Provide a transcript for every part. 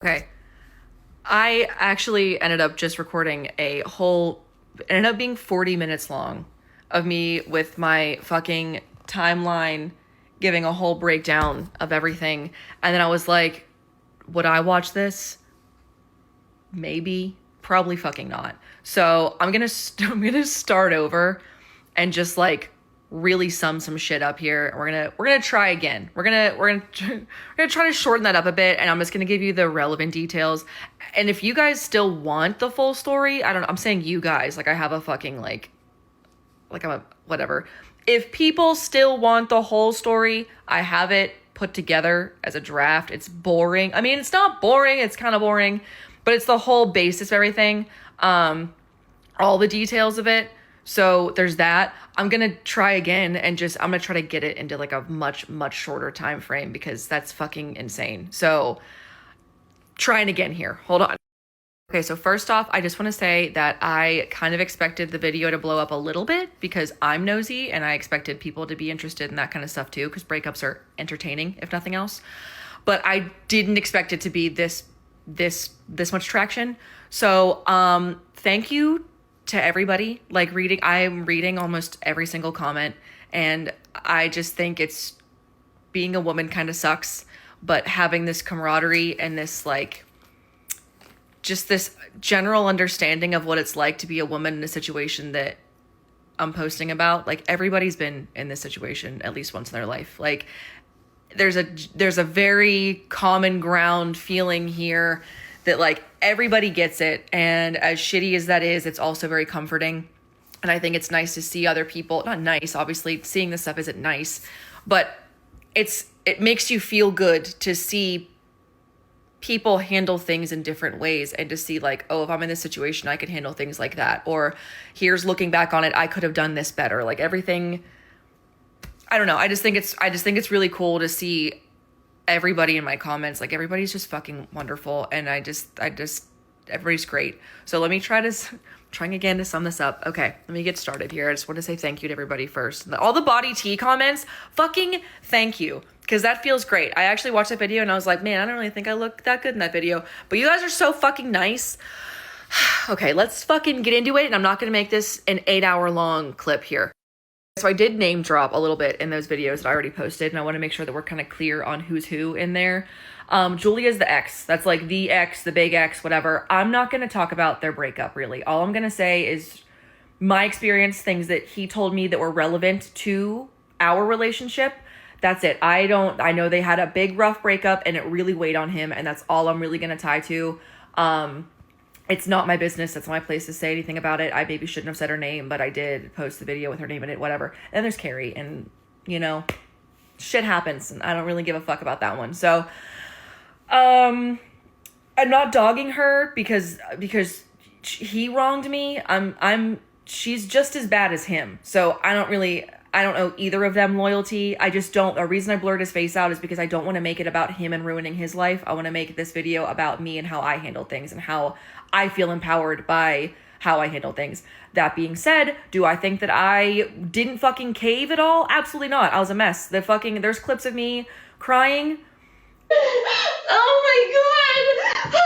Okay. I actually ended up just recording it ended up being 40 minutes long of me with my fucking timeline giving a whole breakdown of everything. And then I was like, would I watch this? Maybe. Probably fucking not. So I'm gonna start over and just like really sum some shit up here. We're gonna try again. We're gonna try to shorten that up a bit, and I'm just gonna give you the relevant details. And if you guys still want the full story, I don't know. I'm saying you guys, like I have a fucking like I'm a whatever. If people still want the whole story, I have it put together as a draft. It's boring. I mean, it's not boring. It's kind of boring, but it's the whole basis of everything. All the details of it. So there's that. I'm going to try again and I'm going to try to get it into like a much, much shorter time frame because that's fucking insane. So trying again here. Hold on. Okay, so first off, I just want to say that I kind of expected the video to blow up a little bit because I'm nosy and I expected people to be interested in that kind of stuff too because breakups are entertaining, if nothing else. But I didn't expect it to be this much traction. So thank you to everybody. Like I'm reading almost every single comment, and I just think it's being a woman kind of sucks, but having this camaraderie and this like just this general understanding of what it's like to be a woman in a situation that I'm posting about. Like everybody's been in this situation at least once in their life. Like there's a very common ground feeling here that like everybody gets it. And as shitty as that is, it's also very comforting. And I think it's nice to see other people, not nice, obviously seeing this stuff isn't nice, but it makes you feel good to see people handle things in different ways and to see like, oh, if I'm in this situation, I could handle things like that. Or here's looking back on it, I could have done this better. Like everything, I don't know. I just think it's really cool to see everybody in my comments. Like everybody's just fucking wonderful. And everybody's great. So let me trying again to sum this up. Okay, let me get started here. I just want to say thank you to everybody first. All the body tea comments, fucking thank you. Because that feels great. I actually watched that video and I was like, man, I don't really think I look that good in that video. But you guys are so fucking nice. Okay, let's fucking get into it. And I'm not going to make this an 8-hour long clip here. So I did name drop a little bit in those videos that I already posted. And I want to make sure that we're kind of clear on who's who in there. Julia's the ex. That's like the ex, the big ex, whatever. I'm not going to talk about their breakup, really. All I'm going to say is my experience, things that he told me that were relevant to our relationship. That's it. I know they had a big rough breakup and it really weighed on him, and that's all I'm really going to tie to. It's not my business. That's not my place to say anything about it. I maybe shouldn't have said her name, but I did post the video with her name in it, whatever. And then there's Carrie, and you know, shit happens and I don't really give a fuck about that one. So, I'm not dogging her because he wronged me. She's just as bad as him. So I don't owe either of them loyalty. The reason I blurred his face out is because I don't want to make it about him and ruining his life. I want to make this video about me and how I handle things and how I feel empowered by how I handle things. That being said, do I think that I didn't fucking cave at all? Absolutely not. I was a mess. There's clips of me crying. Oh my god!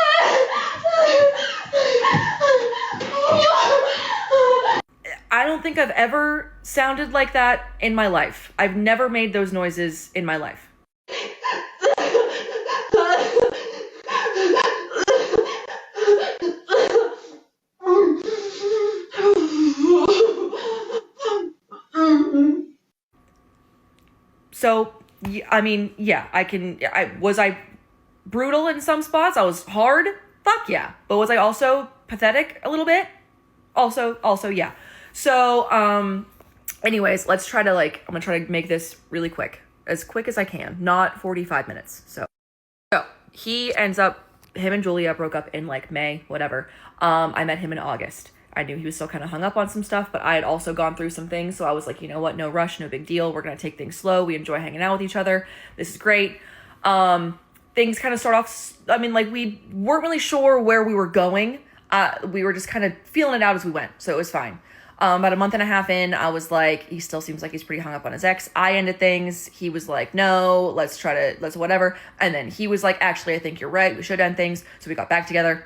I don't think I've ever sounded like that in my life. I've never made those noises in my life. So, I mean, yeah, was I brutal in some spots? I was hard? Fuck yeah. But was I also pathetic a little bit? Also, yeah. So, anyways, I'm gonna try to make this really quick as I can, not 45 minutes. So him and Julia broke up in like May, whatever. I met him in August. I knew he was still kind of hung up on some stuff, but I had also gone through some things. So I was like, you know what? No rush, no big deal. We're going to take things slow. We enjoy hanging out with each other. This is great. Things kind of start off, I mean, like we weren't really sure where we were going. We were just kind of feeling it out as we went. So it was fine. About a month and a half in, I was like, he still seems like he's pretty hung up on his ex. I ended things. He was like, no, let's whatever. And then he was like, actually, I think you're right. We should end things. So we got back together.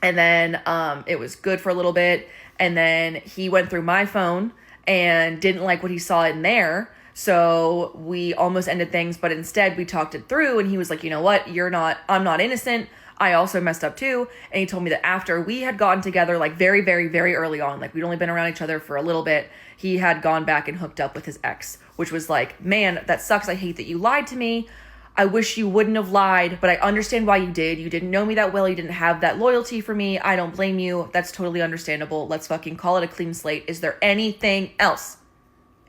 And then it was good for a little bit. And then he went through my phone and didn't like what he saw in there. So we almost ended things, but instead we talked it through, and he was like, you know what? I'm not innocent. I also messed up too. And he told me that after we had gotten together, like very, very, very early on, like we'd only been around each other for a little bit, he had gone back and hooked up with his ex, which was like, man, that sucks. I hate that you lied to me. I wish you wouldn't have lied, but I understand why you did. You didn't know me that well. You didn't have that loyalty for me. I don't blame you. That's totally understandable. Let's fucking call it a clean slate. Is there anything else?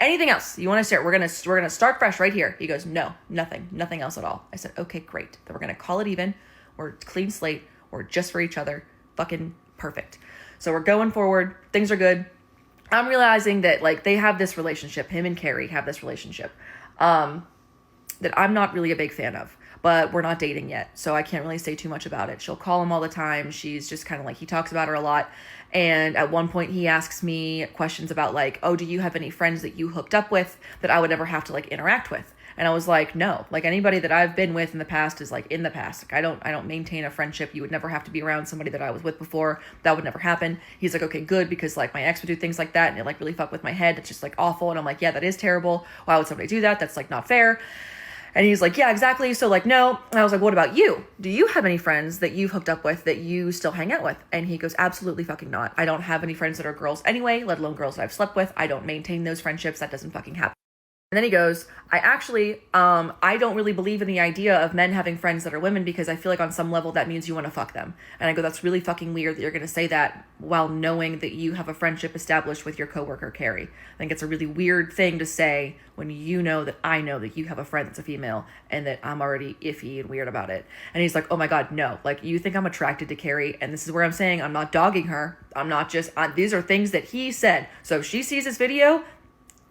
Anything else you want to start? We're gonna start fresh right here. He goes, no, nothing else at all. I said, okay, great. Then we're gonna call it even. We're clean slate. We're just for each other. Fucking perfect. So we're going forward. Things are good. I'm realizing that like they have this relationship. Him and Carrie have this relationship that I'm not really a big fan of. But we're not dating yet, so I can't really say too much about it. She'll call him all the time. She's just kind of like, he talks about her a lot. And at one point he asks me questions about like, oh, do you have any friends that you hooked up with that I would ever have to like interact with? And I was like, no, like anybody that I've been with in the past is like in the past. Like I don't maintain a friendship. You would never have to be around somebody that I was with before. That would never happen. He's like, okay, good. Because like my ex would do things like that and it like really fucked with my head. It's just like awful. And I'm like, yeah, that is terrible. Why would somebody do that? That's like not fair. And he's like, yeah, exactly. So like, no. And I was like, what about you? Do you have any friends that you've hooked up with that you still hang out with? And he goes, absolutely fucking not. I don't have any friends that are girls anyway, let alone girls that I've slept with. I don't maintain those friendships. That doesn't fucking happen. And then he goes, I don't really believe in the idea of men having friends that are women because I feel like on some level that means you want to fuck them. And I go, that's really fucking weird that you're going to say that while knowing that you have a friendship established with your coworker, Carrie. I think it's a really weird thing to say when you know that I know that you have a friend that's a female and that I'm already iffy and weird about it. And he's like, oh my God, no. Like, you think I'm attracted to Carrie? And this is where I'm saying I'm not dogging her. I'm not just, these are things that he said. So if she sees this video,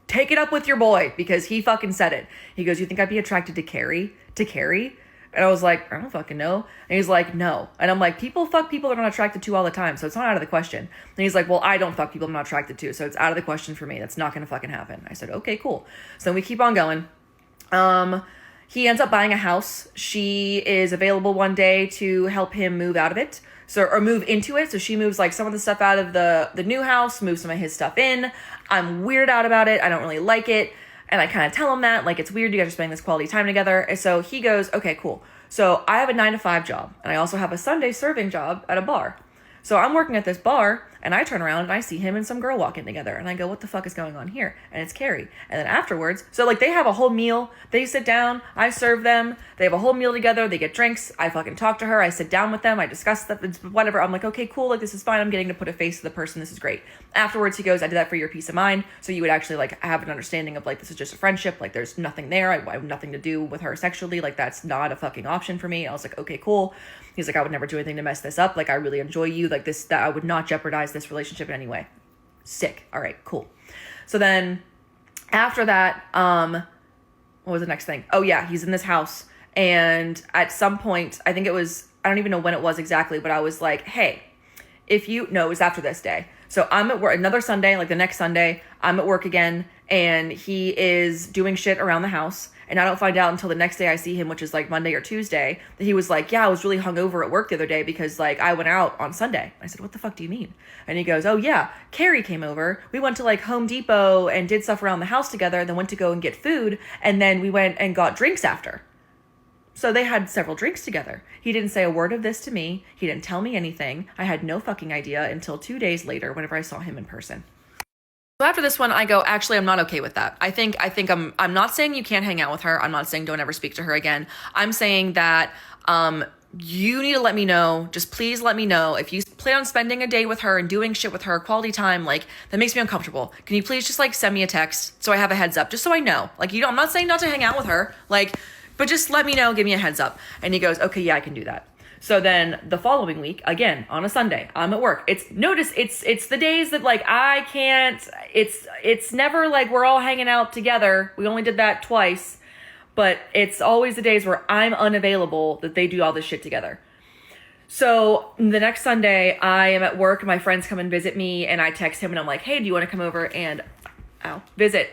take it up with your boy because he fucking said it. He goes, you think I'd be attracted to Carrie? And I was like, I don't fucking know. And he's like, no. And I'm like, people fuck people they're not attracted to all the time. So it's not out of the question. And he's like, well, I don't fuck people I'm not attracted to. So it's out of the question for me. That's not going to fucking happen. I said, okay, cool. So then we keep on going. He ends up buying a house. She is available one day to help him move out of it. Or move into it. So she moves like some of the stuff out of the new house, moves some of his stuff in. I'm weirded out about it. I don't really like it. And I kind of tell him that, like, it's weird you guys are spending this quality time together. And so he goes, okay, cool. So I have a 9-to-5 job. And I also have a Sunday serving job at a bar. So I'm working at this bar, and I turn around and I see him and some girl walking together. And I go, what the fuck is going on here? And it's Carrie. And then afterwards, so like they have a whole meal. They sit down, I serve them. They have a whole meal together. They get drinks. I fucking talk to her. I sit down with them. I discuss stuff. It's whatever. I'm like, okay, cool. Like, this is fine. I'm getting to put a face to the person. This is great. Afterwards, he goes, I did that for your peace of mind. So you would actually like have an understanding of like, this is just a friendship. Like, there's nothing there. I have nothing to do with her sexually. Like, that's not a fucking option for me. I was like, okay, cool. He's like, I would never do anything to mess this up. Like, I really enjoy you. Like, that I would not jeopardize this relationship in any way. Sick. All right, cool. So then after that, what was the next thing? Oh yeah, he's in this house. And at some point, I think it was, I don't even know when it was exactly, but I was like, hey, it was after this day. So I'm at work, another Sunday, like the next Sunday, I'm at work again, and he is doing shit around the house. And I don't find out until the next day I see him, which is like Monday or Tuesday, that he was like, yeah, I was really hungover at work the other day because like I went out on Sunday. I said, what the fuck do you mean? And he goes, oh yeah, Carrie came over. We went to like Home Depot and did stuff around the house together, then went to go and get food. And then we went and got drinks after. So they had several drinks together. He didn't say a word of this to me. He didn't tell me anything. I had no fucking idea until 2 days later whenever I saw him in person. So after this one, I go, actually, I'm not okay with that. I think I'm not saying you can't hang out with her. I'm not saying don't ever speak to her again. I'm saying that you need to let me know. Just please let me know if you plan on spending a day with her and doing shit with her, quality time, like that makes me uncomfortable. Can you please just like send me a text so I have a heads up, just so I know. Like, I'm not saying not to hang out with her, like, but just let me know, give me a heads up. And he goes, okay, yeah, I can do that. So then the following week, again, on a Sunday, I'm at work. It's the days that like I can't, it's never like we're all hanging out together. We only did that twice, but it's always the days where I'm unavailable that they do all this shit together. So the next Sunday, I am at work. My friends come and visit me, and I text him, and I'm like, "Hey, do you want to come over and visit?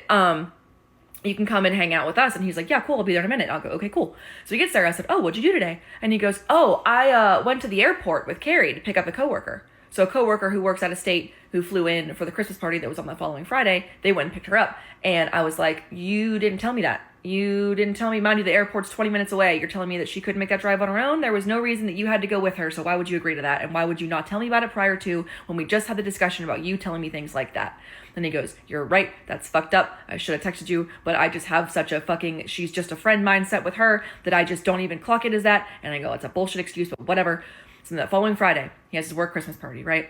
You can come and hang out with us." And he's like, "Yeah, cool. I'll be there in a minute." I'll go, "Okay, cool." So he gets there. I said, "Oh, what'd you do today?" And he goes, "Oh, I went to the airport with Carrie to pick up a coworker." So a coworker who works out of state who flew in for the Christmas party that was on the following Friday, they went and picked her up. And I was like, "You didn't tell me that. You didn't tell me. Mind you, the airport's 20 minutes away. You're telling me that she couldn't make that drive on her own? There was no reason that you had to go with her, so why would you agree to that? And why would you not tell me about it prior to when we just had the discussion about you telling me things like that?" And he goes, "You're right. That's fucked up. I should have texted you, but I just have such a fucking she's just a friend mindset with her that I just don't even clock it as that." And I go, "It's a bullshit excuse, but whatever." So that following Friday, he has his work Christmas party, right?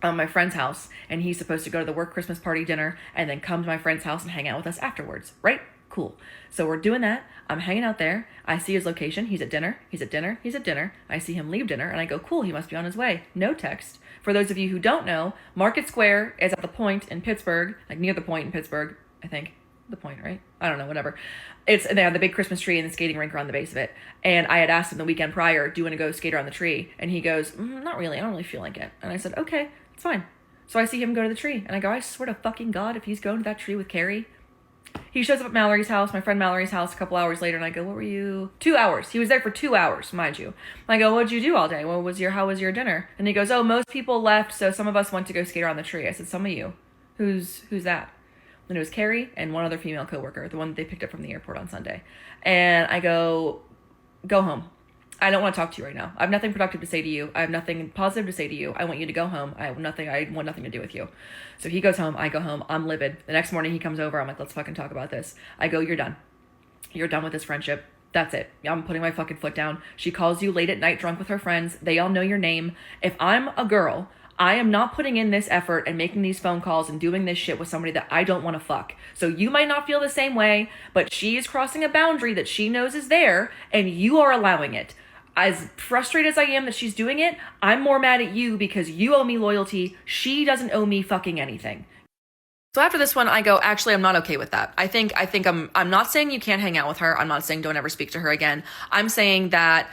My friend's house, and he's supposed to go to the work Christmas party dinner and then come to my friend's house and hang out with us afterwards, right? Cool. So we're doing that. I'm hanging out there. I see his location. He's at dinner. He's at dinner. He's at dinner. I see him leave dinner, and I go, "Cool, he must be on his way." No text. For those of you who don't know, Market Square is at the Point in Pittsburgh, like near the Point in Pittsburgh, I think. The Point, right? I don't know, whatever. They have the big Christmas tree and the skating rink around the base of it. And I had asked him the weekend prior, "Do you want to go skate around the tree?" And he goes, "Not really. I don't really feel like it." And I said, "Okay, it's fine." So I see him go to the tree, and I go, "I swear to fucking God, if he's going to that tree with Carrie." He shows up at Mallory's house, my friend Mallory's house, a couple hours later, and I go, "What were you?" 2 hours. He was there for 2 hours, mind you. I go, "What'd you do all day? How was your dinner?" And he goes, "Oh, most people left, so some of us went to go skate around the tree." I said, "Some of you. Who's that?" And it was Carrie and one other female coworker, the one that they picked up from the airport on Sunday. And I go home. I don't want to talk to you right now. I have nothing productive to say to you. I have nothing positive to say to you. I want you to go home. I want nothing to do with you. So he goes home. I go home. I'm livid. The next morning he comes over. I'm like, "Let's fucking talk about this." I go, "You're done. You're done with this friendship. That's it. I'm putting my fucking foot down." She calls you late at night drunk with her friends. They all know your name. If I'm a girl, I am not putting in this effort and making these phone calls and doing this shit with somebody that I don't want to fuck. So you might not feel the same way, but she is crossing a boundary that she knows is there, and you are allowing it. As frustrated as I am that she's doing it, I'm more mad at you because you owe me loyalty. She doesn't owe me fucking anything. So after this one, I go, "Actually, I'm not okay with that. I think I'm not saying you can't hang out with her. I'm not saying don't ever speak to her again. I'm saying that,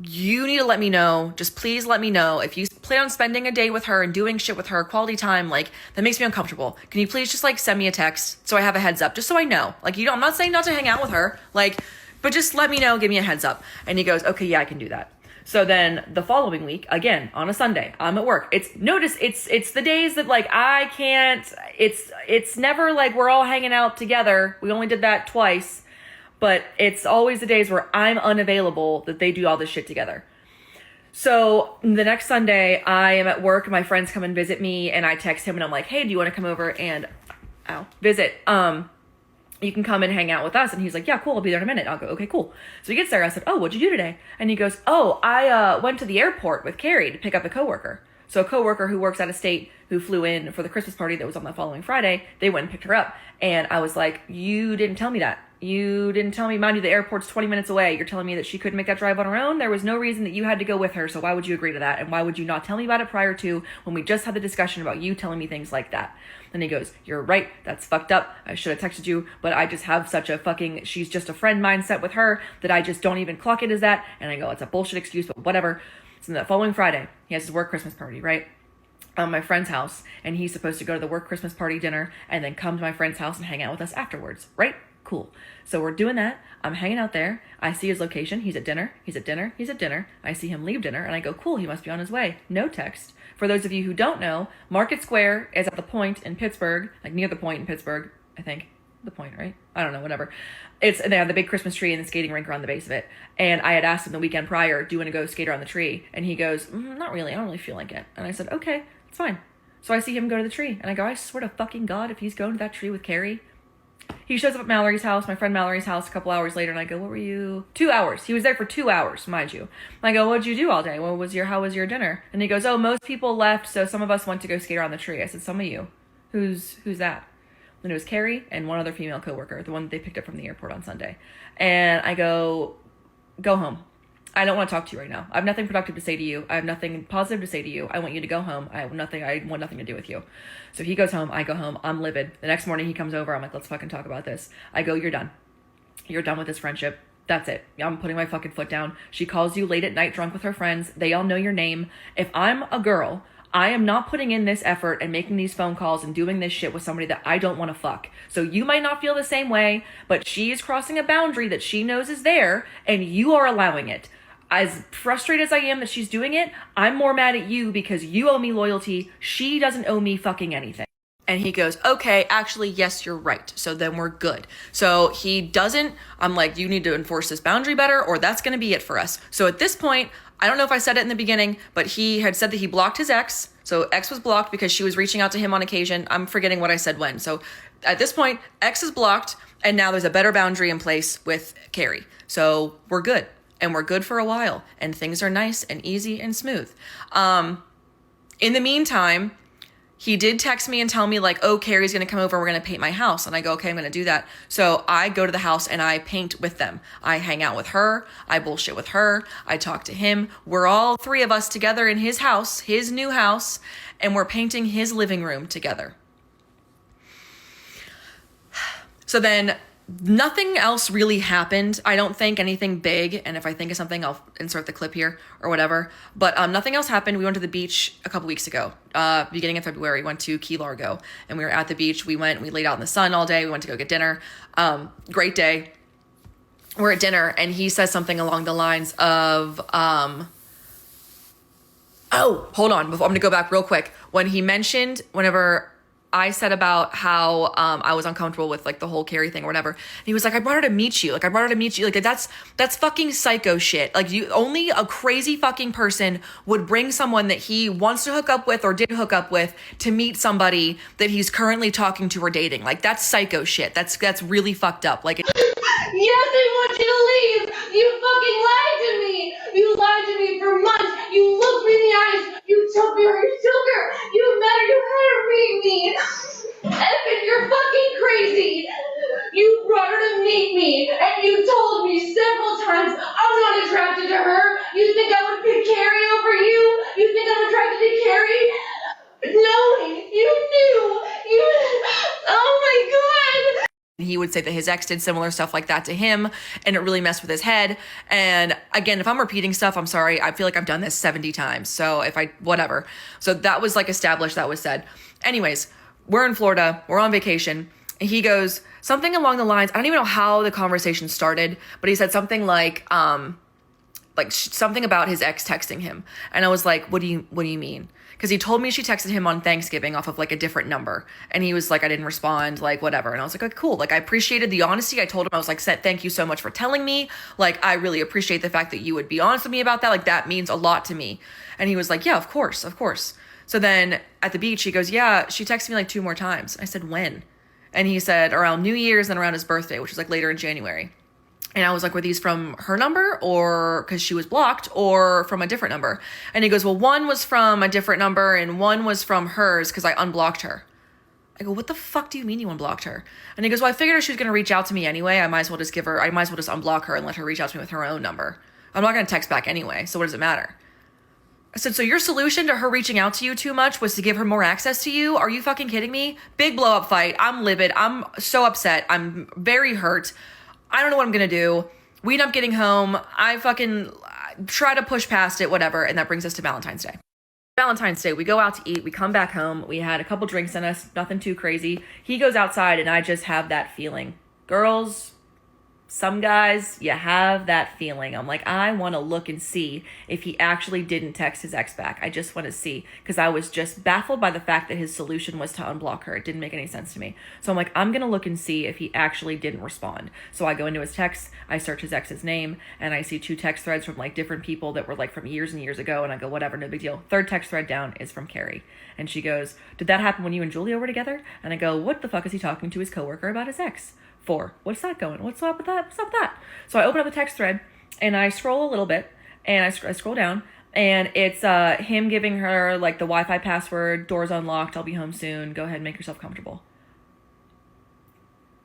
you need to let me know. Just please let me know if you plan on spending a day with her and doing shit with her, quality time, like that makes me uncomfortable. Can you please just like send me a text so I have a heads up, just so I know, like, I'm not saying not to hang out with her, like, but just let me know, give me a heads up." And he goes, "Okay, yeah, I can do that." So then the following week, again, on a Sunday, I'm at work. It's the days that like I can't, it's never like we're all hanging out together. We only did that twice, but it's always the days where I'm unavailable that they do all this shit together. So the next Sunday, I am at work. My friends come and visit me, and I text him, and I'm like, "Hey, do you want to come over and visit? You can come and hang out with us." And he's like, "Yeah, cool. I'll be there in a minute." I'll go, "Okay, cool." So he gets there. I said, "Oh, what'd you do today?" And he goes, "Oh, I went to the airport with Carrie to pick up a coworker." So a coworker who works out of state who flew in for the Christmas party that was on the following Friday, they went and picked her up. And I was like, "You didn't tell me that. You didn't tell me. Mind you, the airport's 20 minutes away. You're telling me that she couldn't make that drive on her own? There was no reason that you had to go with her, so why would you agree to that? And why would you not tell me about it prior to when we just had the discussion about you telling me things like that?" And he goes, "You're right. That's fucked up. I should have texted you, but I just have such a fucking she's just a friend mindset with her that I just don't even clock it as that." And I go, "It's a bullshit excuse, but whatever." So that following Friday, he has his work Christmas party, right? My friend's house, and he's supposed to go to the work Christmas party dinner and then come to my friend's house and hang out with us afterwards, right? Cool. So we're doing that. I'm hanging out there. I see his location. He's at dinner. He's at dinner. He's at dinner. I see him leave dinner, and I go, "Cool, he must be on his way." No text. For those of you who don't know, Market Square is at the Point in Pittsburgh, like near the Point in Pittsburgh, I think. The Point, right? I don't know, whatever. They have the big Christmas tree and the skating rink around the base of it. And I had asked him the weekend prior, "Do you want to go skate around the tree?" And he goes, "Not really. I don't really feel like it." And I said, "Okay, it's fine." So I see him go to the tree, and I go, "I swear to fucking God, if he's going to that tree with Carrie." He shows up at Mallory's house, my friend Mallory's house, a couple hours later, and I go, "What were you?" 2 hours. He was there for 2 hours, mind you. I go, "What'd you do all day? How was your dinner?" And he goes, "Oh, most people left, so some of us went to go skate around the tree." I said, "Some of you. Who's that?" And it was Carrie and one other female coworker, the one that they picked up from the airport on Sunday. And I go home. I don't want to talk to you right now. I have nothing productive to say to you. I have nothing positive to say to you. I want you to go home. I want nothing to do with you. So he goes home. I go home. I'm livid. The next morning he comes over. I'm like, "Let's fucking talk about this." I go, "You're done. You're done with this friendship. That's it. I'm putting my fucking foot down. She calls you late at night drunk with her friends. They all know your name. If I'm a girl, I am not putting in this effort and making these phone calls and doing this shit with somebody that I don't want to fuck. So you might not feel the same way, but she is crossing a boundary that she knows is there, and you are allowing it. As frustrated as I am that she's doing it, I'm more mad at you because you owe me loyalty. She doesn't owe me fucking anything. And he goes, okay, actually, yes, you're right. So then we're good. So he doesn't, I'm like, you need to enforce this boundary better, or that's going to be it for us. So at this point, I don't know if I said it in the beginning, but he had said that he blocked his ex. So ex was blocked because she was reaching out to him on occasion. I'm forgetting what I said when. So at this point, ex is blocked, and now there's a better boundary in place with Carrie. So we're good. And we're good for a while. And things are nice and easy and smooth. In the meantime, he did text me and tell me like, oh, Carrie's going to come over. We're going to paint my house. And I go, okay, I'm going to do that. So I go to the house and I paint with them. I hang out with her. I bullshit with her. I talk to him. We're all three of us together in his house, his new house, and we're painting his living room together. So then nothing else really happened. I don't think anything big. And if I think of something, I'll insert the clip here or whatever. But nothing else happened. We went to the beach a couple weeks ago. Beginning of February, we went to Key Largo. And we were at the beach. We laid out in the sun all day. We went to go get dinner. Great day. We're at dinner. And he says something along the lines of... oh, hold on. I'm going to go back real quick. When he mentioned, whenever... I said about how I was uncomfortable with like the whole Carrie thing or whatever. And he was like, I brought her to meet you. Like, that's fucking psycho shit. Like, only a crazy fucking person would bring someone that he wants to hook up with or did hook up with to meet somebody that he's currently talking to or dating. Like, that's psycho shit. That's really fucked up. Like, Yes, I want you to leave. You fucking lied to me. You lied to me for months. You looked me in the eyes. You took me or you took her. You met her. You had her meet me. Evan, you're fucking crazy. You brought her to meet me, and you told me several times I'm not attracted to her. You think I would pick Carrie over you? You think I'm attracted to Carrie? Knowing you knew. Oh my God. he would say that his ex did similar stuff like that to him, and it really messed with his head. And again, if I'm repeating stuff, I'm sorry. I feel like I've done this 70 times. So whatever. So that was like established, that was said. Anyways, we're in Florida, we're on vacation. And he goes something along the lines, I don't even know how the conversation started, but he said something like something about his ex texting him. And I was like, what do you mean? Because he told me she texted him on Thanksgiving off of like a different number. And he was like, I didn't respond, like whatever. And I was like, okay, cool. Like I appreciated the honesty. I told him, I was like, thank you so much for telling me. Like, I really appreciate the fact that you would be honest with me about that. Like that means a lot to me. And he was like, yeah, of course. So then at the beach, he goes, yeah, she texted me like 2 more times. I said, when? And he said around New Year's and around his birthday, which was like later in January. And I was like, were these from her number or because she was blocked or from a different number? And he goes, well, one was from a different number and one was from hers because I unblocked her. I go, what the fuck do you mean you unblocked her? And he goes, well, I figured she was going to reach out to me anyway. I might as well just unblock her and let her reach out to me with her own number. I'm not going to text back anyway. So what does it matter? I said, so your solution to her reaching out to you too much was to give her more access to you? Are you fucking kidding me? Big blow up fight. I'm livid. I'm so upset. I'm very hurt. I don't know what I'm going to do. We end up getting home. I fucking try to push past it, whatever. And that brings us to Valentine's Day. Valentine's Day, we go out to eat. We come back home. We had a couple drinks in us. Nothing too crazy. He goes outside and I just have that feeling. Girls, some guys, you have that feeling. I'm like, I want to look and see if he actually didn't text his ex back. I just want to see, because I was just baffled by the fact that his solution was to unblock her. It didn't make any sense to me. So I'm like, I'm going to look and see if he actually didn't respond. So I go into his texts, I search his ex's name, and I see 2 text threads from like different people that were like from years and years ago. And I go, whatever, no big deal. 3rd text thread down is from Carrie. And she goes, did that happen when you and Julia were together? And I go, what the fuck is he talking to his coworker about his ex for? What's that going? What's up with that? What's up with that? So I open up the text thread and I scroll a little bit and I scroll down and it's him giving her like the Wi-Fi password, doors unlocked, I'll be home soon, go ahead and make yourself comfortable.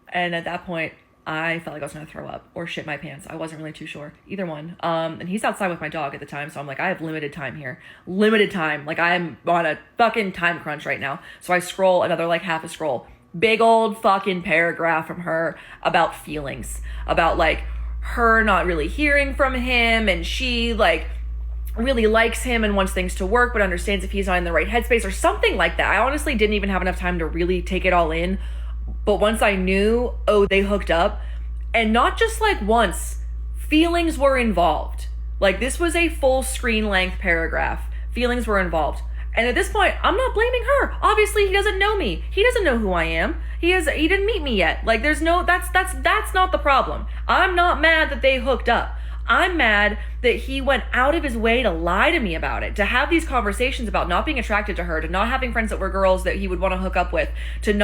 And at that point, I felt like I was gonna throw up or shit my pants. I wasn't really too sure. Either one. And he's outside with my dog at the time, so I'm like, I have limited time here. Limited time. Like I'm on a fucking time crunch right now. So I scroll another like half a scroll. Big old fucking paragraph from her about feelings. About like her not really hearing from him, and she like really likes him and wants things to work, but understands if he's not in the right headspace or something like that. I honestly didn't even have enough time to really take it all in. But once I knew, oh, they hooked up, and not just like once, feelings were involved. Like, this was a full screen length paragraph. Feelings were involved. And at this point, I'm not blaming her. Obviously, he doesn't know me. He doesn't know who I am. He didn't meet me yet. Like, there's no, that's not the problem. I'm not mad that they hooked up. I'm mad that he went out of his way to lie to me about it, to have these conversations about not being attracted to her, to not having friends that were girls that he would want to hook up with, to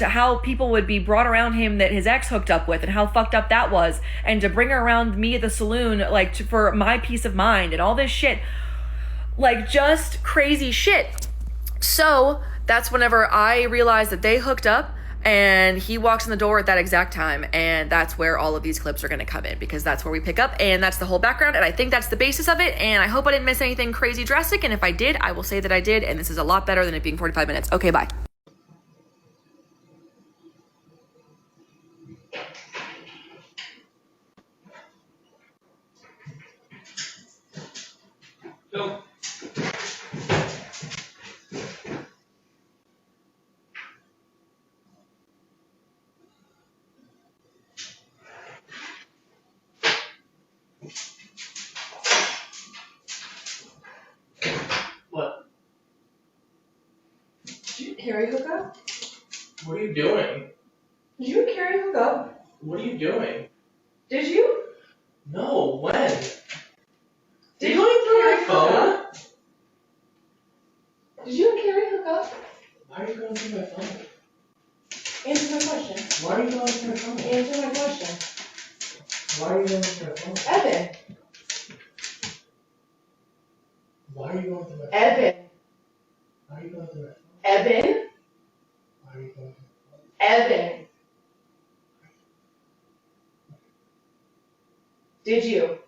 how people would be brought around him that his ex hooked up with and how fucked up that was, and to bring her around me at the saloon, like, for my peace of mind and all this shit. Like, just crazy shit. So that's whenever I realized that they hooked up, and he walks in the door at that exact time, and that's where all of these clips are going to come in, because that's where we pick up, and that's the whole background, and I think that's the basis of it, and I hope I didn't miss anything crazy drastic, and if I did, I will say that I did, and this is a lot better than it being 45 minutes. Okay, bye. Go. What? Did you carry hook up? What are you doing? Did you carry hook up? What are you doing? Did you? No, when? Did you going through my carry hook phone? up? Did you carry hook up? Why are you going through my phone? Answer my question. Why are you going through my phone? Answer my question. Why are you going through my phone? Evan. Why are you going through my phone? Evan. Why are you going through my phone? Evan. Why are you going through my phone? Evan. Did you?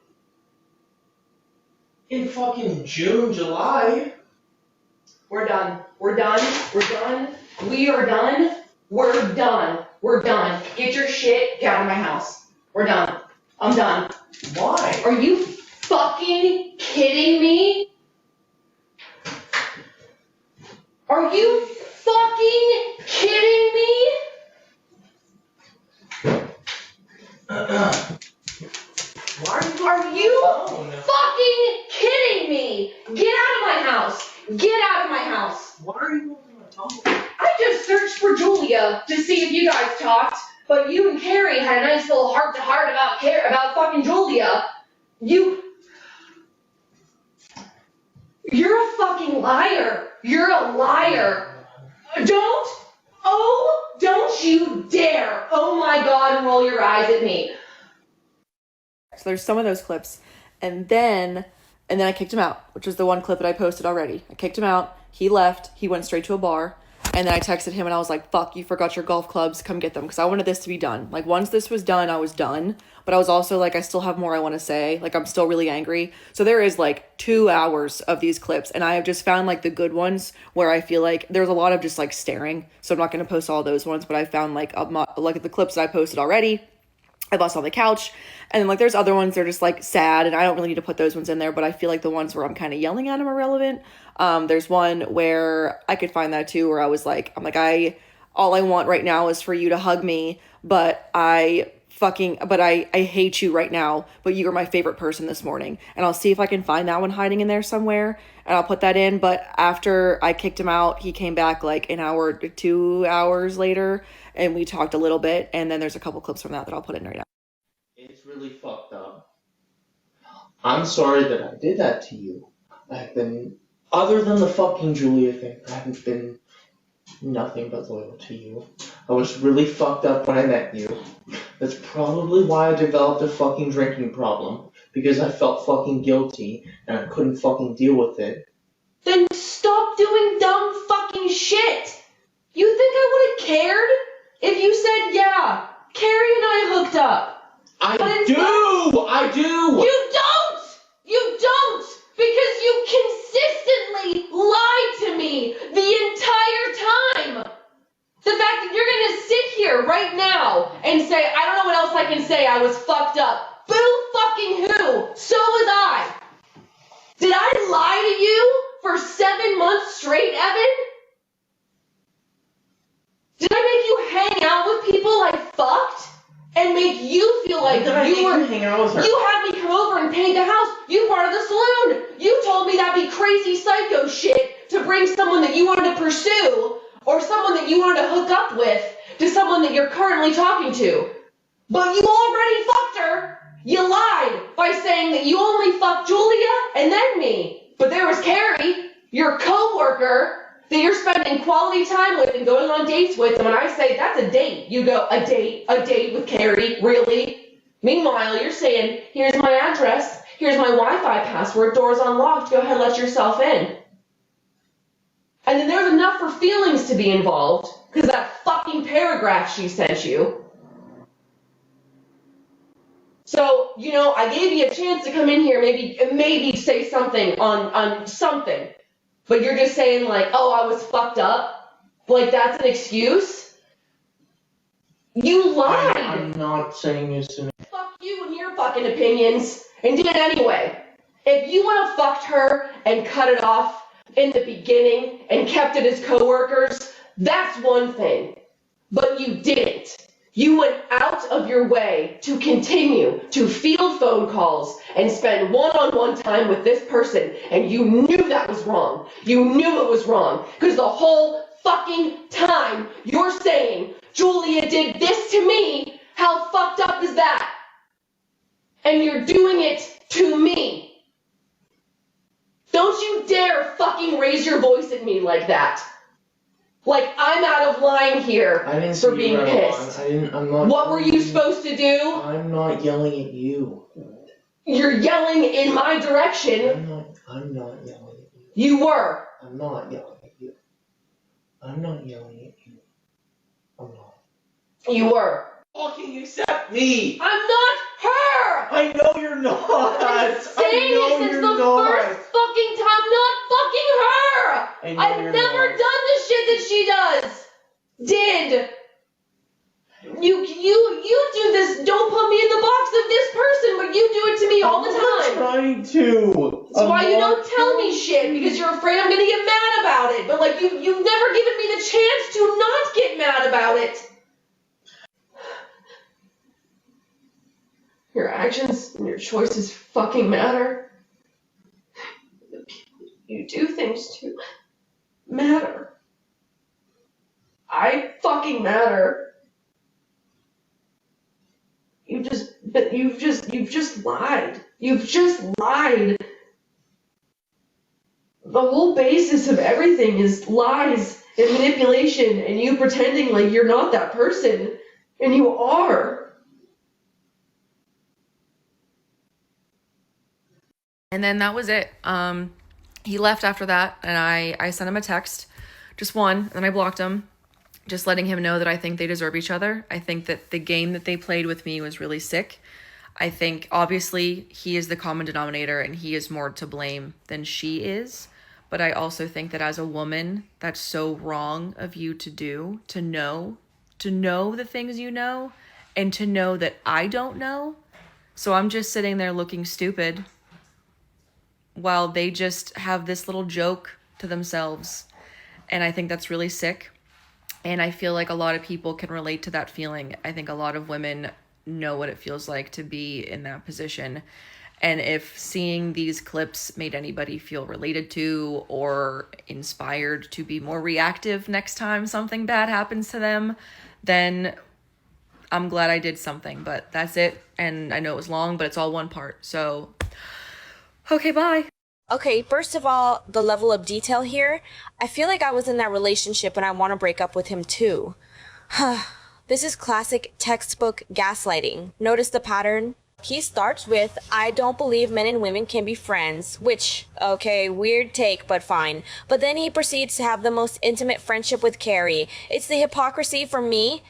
In fucking June, July. We're done. We're done. We're done. We are done. We're done. We're done. Get your shit, get out of my house. We're done. I'm done. Why? Are you fucking kidding me? Are you fucking kidding me? Why are you Are you phone? fucking kidding me? Get out of my house. Get out of my house. Why are you going through my phone? I just searched for Julia to see if you guys talked, but you and Carrie had a nice little heart-to-heart about fucking Julia. You're a fucking liar. You're a liar. Don't you dare, oh my God, roll your eyes at me. So there's some of those clips, and then I kicked him out, which was the one clip that I posted already. I kicked him out. He left. He went straight to a bar. And then I texted him and I was like, fuck, you forgot your golf clubs. Come get them. Because I wanted this to be done. Like, once this was done, I was done. But I was also like, I still have more I want to say. Like, I'm still really angry. So there is like 2 hours of these clips. And I have just found like the good ones where I feel like there's a lot of just like staring. So I'm not going to post all those ones. But I found like the clips that I posted already. I lost on the couch, and then like there's other ones that are just like sad, and I don't really need to put those ones in there, but I feel like the ones where I'm kind of yelling at him are relevant. There's one where I could find that too, where I was like, all I want right now is for you to hug me, but I hate you right now, but you are my favorite person this morning. And I'll see if I can find that one hiding in there somewhere, and I'll put that in. But after I kicked him out, he came back like an hour to 2 hours later, and we talked a little bit, and then there's a couple clips from that I'll put in right now. It's really fucked up. I'm sorry that I did that to you. Other than the fucking Julia thing, I haven't been nothing but loyal to you. I was really fucked up when I met you. That's probably why I developed a fucking drinking problem. Because I felt fucking guilty, and I couldn't fucking deal with it. Then stop doing dumb fucking shit. You think I would have cared if you said, yeah, Carrie and I hooked up? I do! You don't! Because you consistently lied to me the entire time! The fact that you're gonna sit here right now and say, I don't know what else I can say I was fucked up. Boo fucking who? So was I. Did I lie to you for 7 months straight, Evan? Did I make you hang out with people I fucked? And make you feel like you were hanging out with her? You had me come over and paint the house. You part of the saloon. You told me that'd be crazy psycho shit to bring someone that you wanted to pursue or someone that you wanted to hook up with to someone that you're currently talking to. But you already fucked her. You lied by saying that you only fucked Julia and then me. But there was Carrie, your co-worker, that you're spending quality time with and going on dates with, and when I say that's a date, you go, a date with Carrie, really? Meanwhile, you're saying, here's my address, here's my Wi-Fi password, door's unlocked, go ahead, let yourself in. And then there's enough for feelings to be involved, because that fucking paragraph she sent you. So, you know, I gave you a chance to come in here, maybe say something on something. But you're just saying like, oh, I was fucked up? Like that's an excuse? You lied! I'm not saying this to me. Fuck you and your fucking opinions, and did it anyway. If you would have fucked her and cut it off in the beginning and kept it as coworkers, that's one thing. But you didn't. You went out of your way to continue to field phone calls and spend one-on-one time with this person, and you knew that was wrong. You knew it was wrong, because the whole fucking time you're saying, Julia did this to me, how fucked up is that? And you're doing it to me. Don't you dare fucking raise your voice at me like that. Like I'm out of line here for being pissed. I'm not. What were you supposed to do? I'm not yelling at you. You're yelling in my direction. I'm not yelling at you. You were. I'm not yelling at you. I'm not yelling at you. I'm not. You were. Fucking accept me. I'm not her. I know you're not. I've been saying it since the first fucking time. I'm not fucking her. I've never done the shit that she does. You do this. Don't put me in the box of this person, but you do it to me all the time. I'm trying to. That's why you don't tell me shit, because you're afraid I'm gonna get mad about it. But like you've never given me the chance to not get mad about it. Your actions and your choices fucking matter. The people you do things to matter. I fucking matter. You've just lied. You've just lied. The whole basis of everything is lies and manipulation, and you pretending like you're not that person, and you are. And then that was it. He left after that, and I sent him a text, just one, and then I blocked him, just letting him know that I think they deserve each other. I think that the game that they played with me was really sick. I think, obviously, he is the common denominator, and he is more to blame than she is. But I also think that as a woman, that's so wrong of you to do, to know the things you know, and to know that I don't know. So I'm just sitting there looking stupid while they just have this little joke to themselves. And I think that's really sick. And I feel like a lot of people can relate to that feeling. I think a lot of women know what it feels like to be in that position. And if seeing these clips made anybody feel related to or inspired to be more reactive next time something bad happens to them, then I'm glad I did something. But that's it. And I know it was long, but it's all one part. So okay, bye. Okay, first of all, the level of detail here. I feel like I was in that relationship and I want to break up with him too. This is classic textbook gaslighting. Notice the pattern? He starts with, I don't believe men and women can be friends, which, okay, weird take, but fine. But then he proceeds to have the most intimate friendship with Carrie. It's the hypocrisy for me.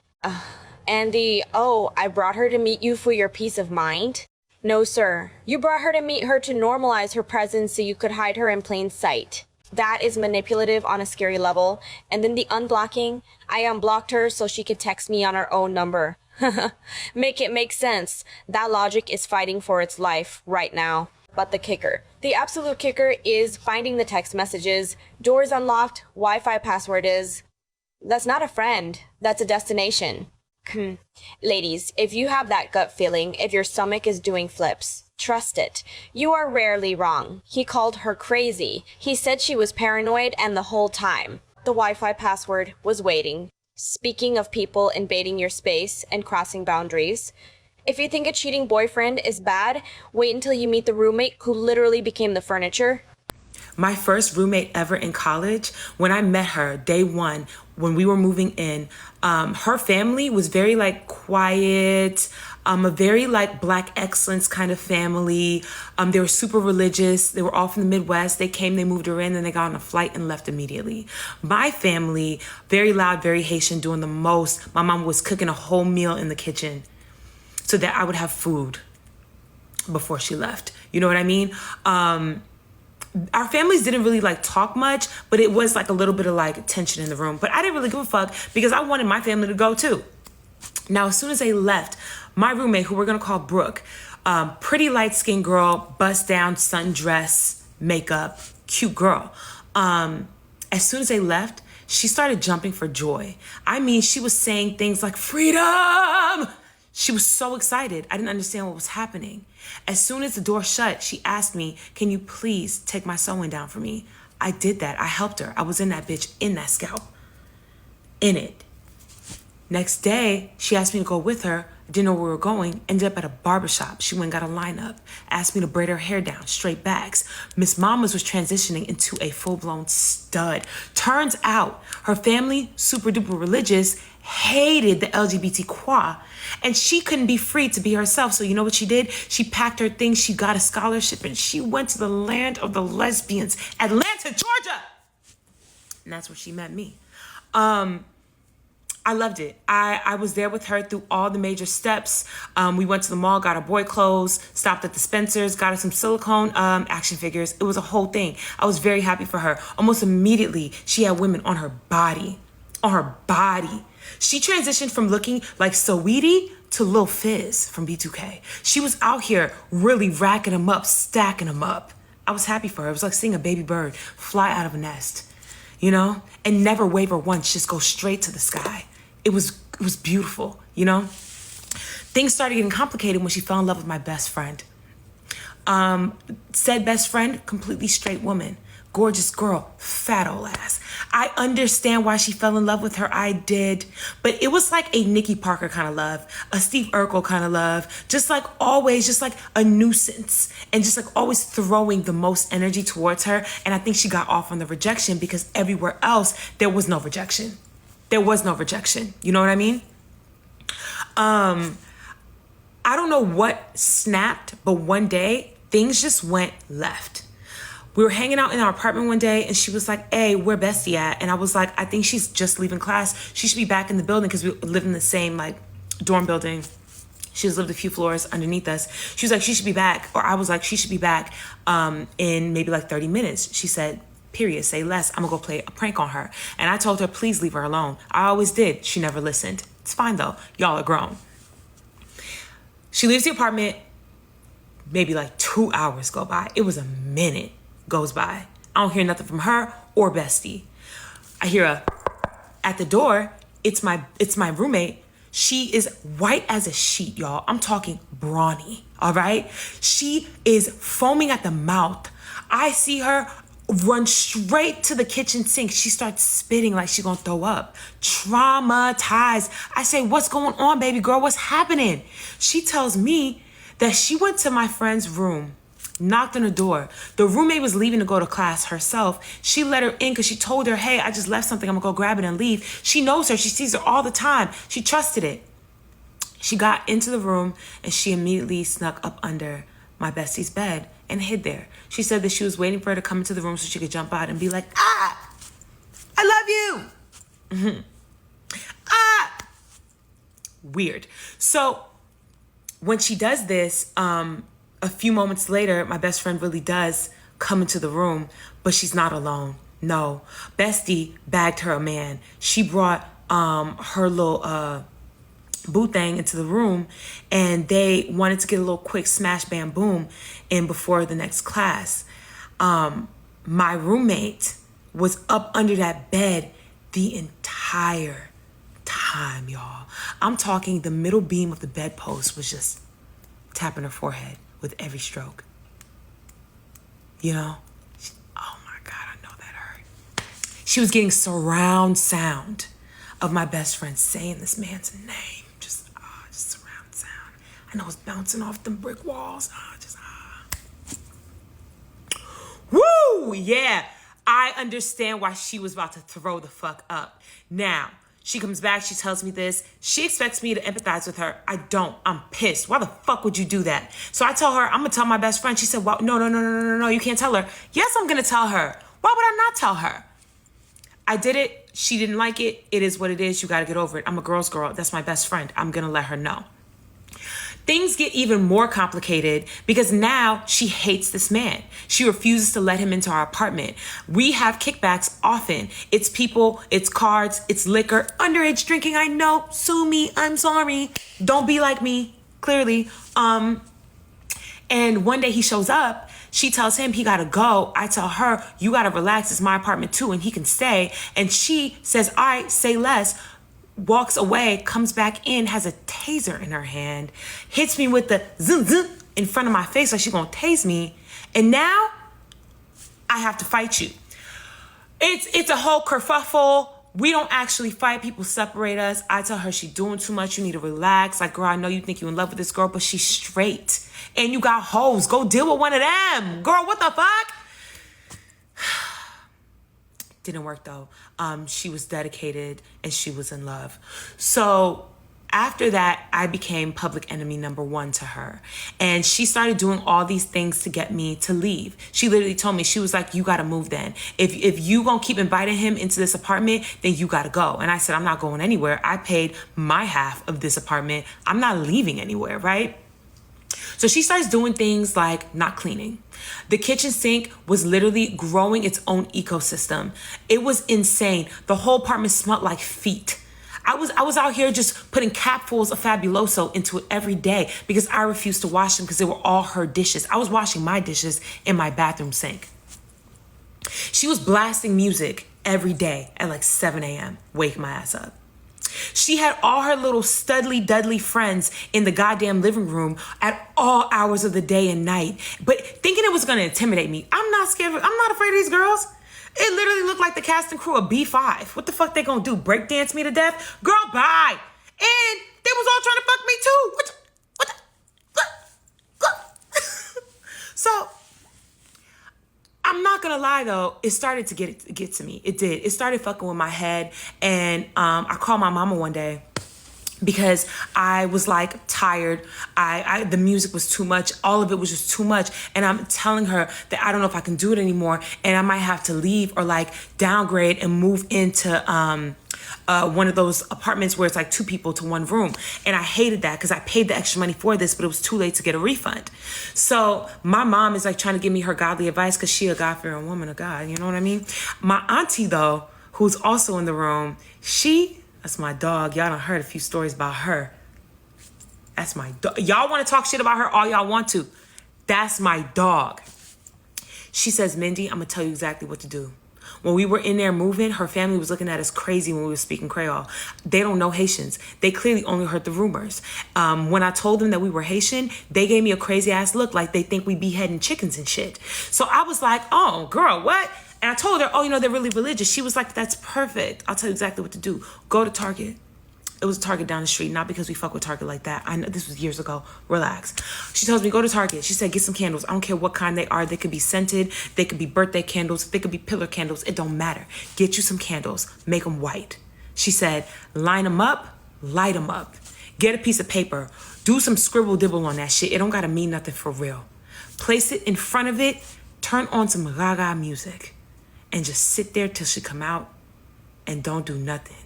And the, oh, I brought her to meet you for your peace of mind. No, sir. You brought her to meet her to normalize her presence so you could hide her in plain sight. That is manipulative on a scary level. And then the unblocking. I unblocked her so she could text me on her own number. Make it make sense. That logic is fighting for its life right now. But the kicker. The absolute kicker is finding the text messages. Doors unlocked, Wi-Fi password is. That's not a friend. That's a destination. Ladies, if you have that gut feeling, if your stomach is doing flips, trust it. You are rarely wrong. He called her crazy. He said she was paranoid, and the whole time, the Wi-Fi password was waiting. Speaking of people invading your space and crossing boundaries, if you think a cheating boyfriend is bad, wait until you meet the roommate who literally became the furniture. My first roommate ever in college, when I met her, day one, when we were moving in, her family was very like quiet, a very like Black excellence kind of family. They were super religious. They were all from the Midwest. They came, they moved her in, then they got on a flight and left immediately. My family, very loud, very Haitian, doing the most. My mom was cooking a whole meal in the kitchen so that I would have food before she left. You know what I mean? Our families didn't really like talk much, but it was like a little bit of like tension in the room. But I didn't really give a fuck because I wanted my family to go too. Now, as soon as they left, my roommate, who we're gonna call Brooke, pretty light-skinned girl, bust down, sundress, makeup, cute girl. As soon as they left, she started jumping for joy. I mean, she was saying things like freedom. She was so excited. I didn't understand what was happening. As soon as the door shut, she asked me, can you please take my sewing down for me? I did that. I helped her. I was in that bitch, in that scalp, in it. Next day, she asked me to go with her. I didn't know where we were going. Ended up at a barbershop. She went and got a lineup. Asked me to braid her hair down, straight backs. Miss Mamas was transitioning into a full-blown stud. Turns out her family, super duper religious, hated the LGBTQ, and she couldn't be free to be herself. So you know what she did? She packed her things. She got a scholarship and she went to the land of the lesbians, Atlanta, Georgia. And that's where she met me. I loved it. I was there with her through all the major steps. We went to the mall, got her boy clothes, stopped at the Spencer's, got her some silicone action figures. It was a whole thing. I was very happy for her. Almost immediately, she had women on her body. On her body. She transitioned from looking like Saweetie to Lil Fizz from B2K. She was out here really racking them up, stacking them up. I was happy for her. It was like seeing a baby bird fly out of a nest, you know, and never waver once, just go straight to the sky. It was beautiful, you know. Things started getting complicated when she fell in love with my best friend. Said best friend, completely straight woman. Gorgeous girl, fat old ass. I understand why she fell in love with her. I did. But it was like a Nikki Parker kind of love, a Steve Urkel kind of love, just like always, just like a nuisance and just like always throwing the most energy towards her. And I think she got off on the rejection because everywhere else, there was no rejection. There was no rejection. You know what I mean? I don't know what snapped, but one day things just went left. We were hanging out in our apartment one day and she was like, hey, where Bestie at? And I was like, I think she's just leaving class. She should be back in the building because we live in the same like dorm building. She just lived a few floors underneath us. She was like, she should be back. Or I was like, she should be back in maybe like 30 minutes. She said, period, say less. I'm gonna go play a prank on her. And I told her, please leave her alone. I always did. She never listened. It's fine though. Y'all are grown. She leaves the apartment. Maybe like 2 hours go by. It was a minute goes by. I don't hear nothing from her or Bestie. I hear a at the door. It's my roommate. She is white as a sheet, y'all. I'm talking brawny, all right? She is foaming at the mouth. I see her run straight to the kitchen sink. She starts spitting like she gonna throw up. Traumatized. I say, what's going on, baby girl? What's happening? She tells me that she went to my friend's room, knocked on the door. The roommate was leaving to go to class herself. She let her in because she told her, hey, I just left something. I'm gonna go grab it and leave. She knows her. She sees her all the time. She trusted it. She got into the room and she immediately snuck up under my bestie's bed and hid there. She said that she was waiting for her to come into the room so she could jump out and be like, ah, I love you. Mm-hmm. Ah. Weird. So when she does this, a few moments later, my best friend really does come into the room, but she's not alone. No, Bestie bagged her a man. She brought her little boo thing into the room, and they wanted to get a little quick smash bam boom in before the next class. My roommate was up under that bed the entire time, y'all. I'm talking the middle beam of the bedpost was just tapping her forehead with every stroke. You know? Oh my God, I know that hurt. She was getting surround sound of my best friend saying this man's name. Just surround sound. I know it's bouncing off them brick walls. Woo! Yeah. I understand why she was about to throw the fuck up. Now, she comes back, she tells me this. She expects me to empathize with her. I don't. I'm pissed. Why the fuck would you do that? So I tell her, I'm gonna tell my best friend. She said, well, no, you can't tell her. Yes, I'm gonna tell her. Why would I not tell her? I did it. She didn't like it. It is what it is. You gotta get over it. I'm a girl's girl. That's my best friend. I'm gonna let her know. Things get even more complicated because now she hates this man. She refuses to let him into our apartment. We have kickbacks often. It's people, it's cards, it's liquor, underage drinking. I know, sue me, I'm sorry. Don't be like me, clearly. And one day he shows up, she tells him he gotta go. I tell her, you gotta relax, it's my apartment too, and he can stay. And she says, all right, say less. Walks away, comes back in, has a taser in her hand, hits me with the zoom zoom in front of my face like she's gonna tase me, and now I have to fight you. It's a whole kerfuffle. We don't actually fight. People separate us. I tell her she's doing too much. You need to relax. Like, girl, I know you think you're in love with this girl, but she's straight. And you got hoes. Go deal with one of them. Girl, what the fuck? Didn't work though. She was dedicated and she was in love. So after that, I became public enemy number one to her. And she started doing all these things to get me to leave. She literally told me, she was like, you gotta move then. If you gonna keep inviting him into this apartment, then you gotta go. And I said, I'm not going anywhere. I paid my half of this apartment. I'm not leaving anywhere, right? So she starts doing things like not cleaning. The kitchen sink was literally growing its own ecosystem. It was insane. The whole apartment smelled like feet. I was out here just putting capfuls of Fabuloso into it every day because I refused to wash them because they were all her dishes. I was washing my dishes in my bathroom sink. She was blasting music every day at like 7 a.m. Wake my ass up. She had all her little studly dudley friends in the goddamn living room at all hours of the day and night, but thinking it was gonna intimidate me. I'm not scared. I'm not afraid of these girls. It literally looked like the cast and crew of B5. What the fuck they gonna do? Break dance me to death? Girl, bye. And they was all trying to fuck me too. So I'm not gonna lie though, it started to get to me. It did. It started fucking with my head. And I called my mama one day because I was like tired. The music was too much. All of it was just too much. And I'm telling her that I don't know if I can do it anymore and I might have to leave or like downgrade and move into one of those apartments where it's like 2 people to 1 room. And I hated that because I paid the extra money for this, but it was too late to get a refund. So my mom is like trying to give me her godly advice because she a God-fearing woman of God. You know what I mean? My auntie though, who's also in the room, that's my dog. Y'all done heard a few stories about her. That's my dog. Y'all want to talk shit about her all y'all want to. That's my dog. She says, Mindy, I'm going to tell you exactly what to do. When we were in there moving, her family was looking at us crazy when we were speaking Creole. They don't know Haitians. They clearly only heard the rumors. When I told them that we were Haitian, they gave me a crazy ass look like they think we beheading chickens and shit. So I was like, oh, girl, what? And I told her, oh, they're really religious. She was like, that's perfect. I'll tell you exactly what to do. Go to Target. It was a Target down the street, not because we fuck with Target like that. I know this was years ago. Relax. She tells me, go to Target. She said, get some candles. I don't care what kind they are. They could be scented. They could be birthday candles. They could be pillar candles. It don't matter. Get you some candles. Make them white. She said, line them up, light them up. Get a piece of paper. Do some scribble dibble on that shit. It don't gotta mean nothing for real. Place it in front of it. Turn on some gaga music. And just sit there till she come out and don't do nothing.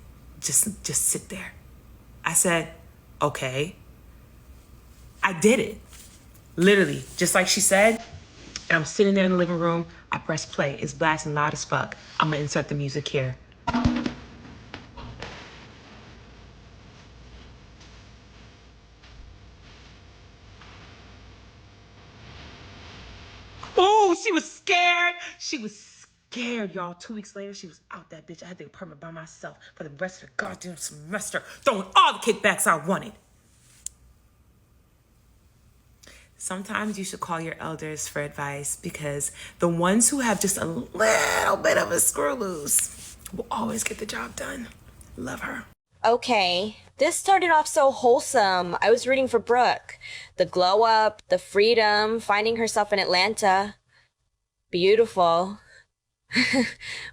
Just sit there. I said, okay. I did it. Literally, just like she said. And I'm sitting there in the living room. I press play. It's blasting loud as fuck. I'm gonna insert the music here. She was scared, y'all. 2 weeks later, she was out that bitch. I had the apartment by myself for the rest of the goddamn semester, throwing all the kickbacks I wanted. Sometimes you should call your elders for advice, because the ones who have just a little bit of a screw loose will always get the job done. Love her. Okay, this started off so wholesome. I was rooting for Brooke. The glow up, the freedom, finding herself in Atlanta. Beautiful.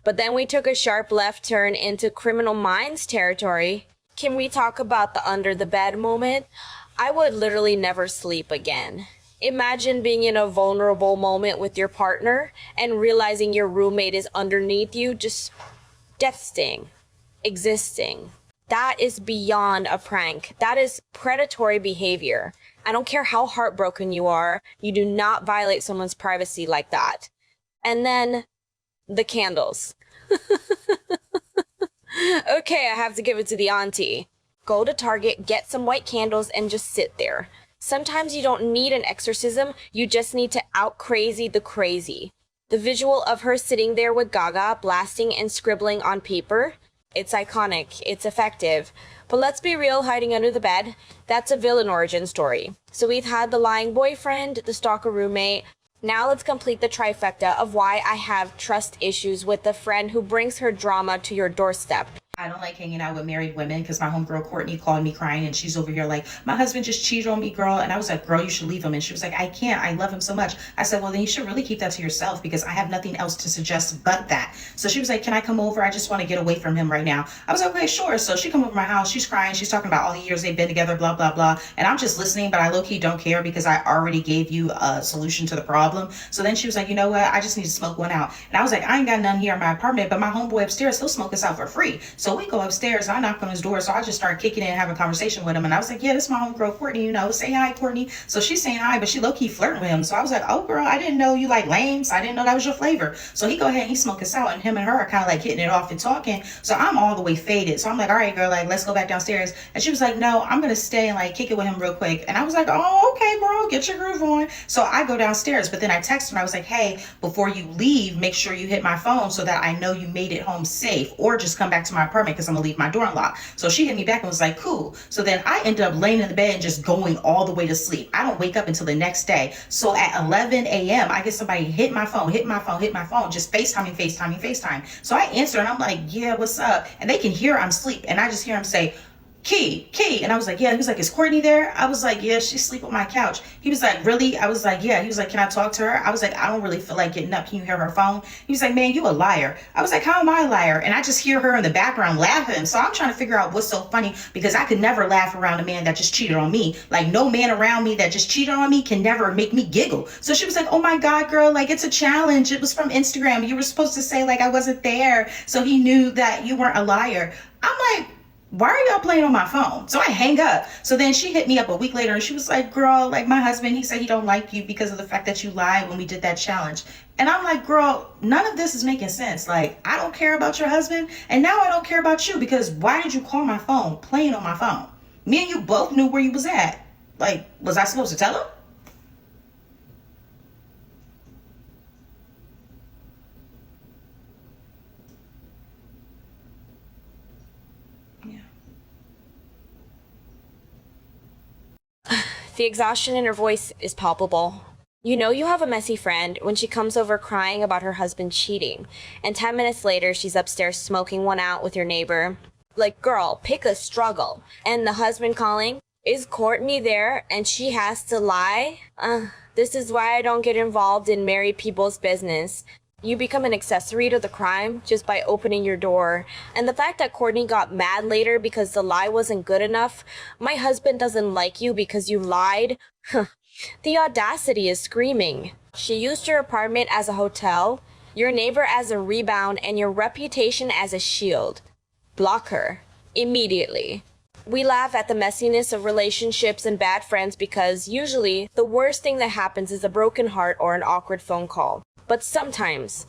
But then we took a sharp left turn into Criminal Minds territory. Can we talk about the under the bed moment? I would literally never sleep again. Imagine being in a vulnerable moment with your partner and realizing your roommate is underneath you, just death sting, existing. That is beyond a prank. That is predatory behavior. I don't care how heartbroken you are, you do not violate someone's privacy like that. And then the candles. Okay, I have to give it to the auntie. Go to Target, get some white candles, and just sit there. Sometimes you don't need an exorcism, you just need to out crazy the crazy. The visual of her sitting there with Gaga, blasting and scribbling on paper, it's iconic, it's effective. But let's be real, hiding under the bed, that's a villain origin story. So we've had the lying boyfriend, the stalker roommate. Now let's complete the trifecta of why I have trust issues with the friend who brings her drama to your doorstep. I don't like hanging out with married women because my homegirl Courtney called me crying and she's over here like, my husband just cheated on me, girl. And I was like, girl, you should leave him. And she was like, I can't. I love him so much. I said, well, then you should really keep that to yourself because I have nothing else to suggest but that. So she was like, can I come over? I just want to get away from him right now. I was like, okay, sure. So she come over my house. She's crying. She's talking about all the years they've been together, blah, blah, blah. And I'm just listening, but I low-key don't care because I already gave you a solution to the problem. So then she was like, you know what? I just need to smoke one out. And I was like, I ain't got none here in my apartment, but my homeboy upstairs, he'll smoke us out for free. So we go upstairs. I knocked on his door, so I just started kicking in and having a conversation with him. And I was like, yeah, this is my homegirl, Courtney, say hi, Courtney. So she's saying hi, but she low-key flirting with him. So I was like, oh, girl, I didn't know you like lames. I didn't know that was your flavor. So he go ahead and he smoke us out, and him and her are kind of like hitting it off and talking. So I'm all the way faded. So I'm like, all right, girl, like, let's go back downstairs. And she was like, no, I'm going to stay and like kick it with him real quick. And I was like, oh, okay, bro, get your groove on. So I go downstairs, but then I text her and I was like, hey, before you leave, make sure you hit my phone so that I know you made it home safe, or just come back to my apartment because I'm going to leave my door unlocked. So she hit me back and was like, cool. So then I ended up laying in the bed and just going all the way to sleep. I don't wake up until the next day. So at 11 a.m., I get somebody hit my phone, just FaceTime. So I answer and I'm like, yeah, what's up? And they can hear I'm asleep. And I just hear him say, Key. And I was like, yeah. He was like, is Courtney there? I was like, yeah, she's asleep on my couch. He was like, really? I was like, yeah. He was like, can I talk to her? I was like, I don't really feel like getting up. Can you hear her phone? He was like, man, you a liar. I was like, how am I a liar? And I just hear her in the background laughing. So I'm trying to figure out what's so funny, because I could never laugh around a man that just cheated on me. Like, no man around me that just cheated on me can never make me giggle. So she was like, oh my God, girl, like, it's a challenge. It was from Instagram. You were supposed to say like I wasn't there, so he knew that you weren't a liar. I'm like, why are y'all playing on my phone? So I hang up. So then she hit me up a week later and she was like, girl, like, my husband, he said he don't like you because of the fact that you lied when we did that challenge. And I'm like, girl, none of this is making sense. Like, I don't care about your husband, and now I don't care about you, because why did you call my phone playing on my phone? Me and you both knew where you was at. Like, was I supposed to tell him? The exhaustion in her voice is palpable. You know you have a messy friend when she comes over crying about her husband cheating, and 10 minutes later she's upstairs smoking one out with your neighbor. Like, girl, pick a struggle. And the husband calling, is Courtney there? And she has to lie? This is why I don't get involved in married people's business. You become an accessory to the crime just by opening your door. And the fact that Courtney got mad later because the lie wasn't good enough, my husband doesn't like you because you lied, the audacity is screaming. She used your apartment as a hotel, your neighbor as a rebound, and your reputation as a shield. Block her. Immediately. We laugh at the messiness of relationships and bad friends because usually the worst thing that happens is a broken heart or an awkward phone call. But sometimes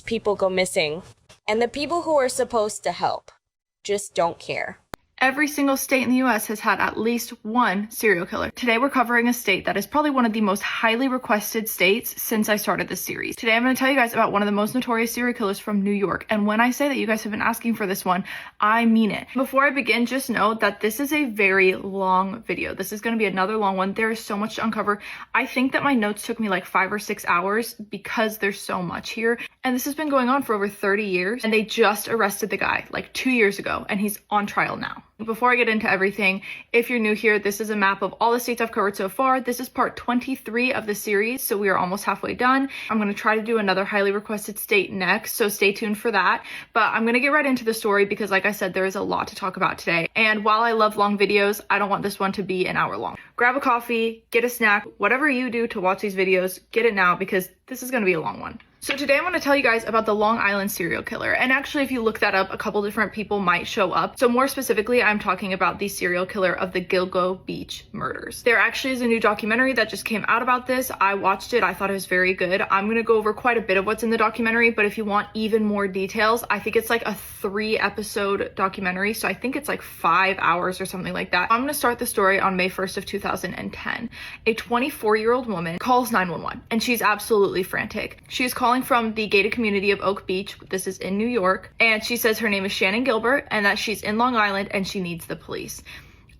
people go missing, and the people who are supposed to help just don't care. Every single state in the US has had at least one serial killer. Today we're covering a state that is probably one of the most highly requested states since I started this series. Today I'm going to tell you guys about one of the most notorious serial killers from New York. And when I say that you guys have been asking for this one, I mean it. Before I begin, just know that this is a very long video. This is going to be another long one. There is so much to uncover. I think that my notes took me like 5 or 6 hours because there's so much here. And this has been going on for over 30 years. And they just arrested the guy like 2 years ago and he's on trial now. Before I get into everything, if you're new here, this is a map of all the states I've covered so far. This is part 23 of the series, so we are almost halfway done. I'm going to try to do another highly requested state next, so stay tuned for that. But I'm going to get right into the story because, like I said, there is a lot to talk about today. And while I love long videos, I don't want this one to be an hour long. Grab a coffee, get a snack, whatever you do to watch these videos, get it now because this is going to be a long one. So today I'm going to tell you guys about the Long Island serial killer. And actually, if you look that up, a couple different people might show up. So more specifically, I'm talking about the serial killer of the Gilgo Beach murders. There actually is a new documentary that just came out about this. I watched it. I thought it was very good. I'm going to go over quite a bit of what's in the documentary, but if you want even more details, I think it's like a 3-episode documentary. So I think it's like 5 hours or something like that. I'm going to start the story on May 1st of 2010. A 24-year-old woman calls 911 and she's absolutely frantic. She's calling from the gated community of Oak Beach. This is in New York. And she says her name is Shannon Gilbert and that she's in Long Island and she needs the police.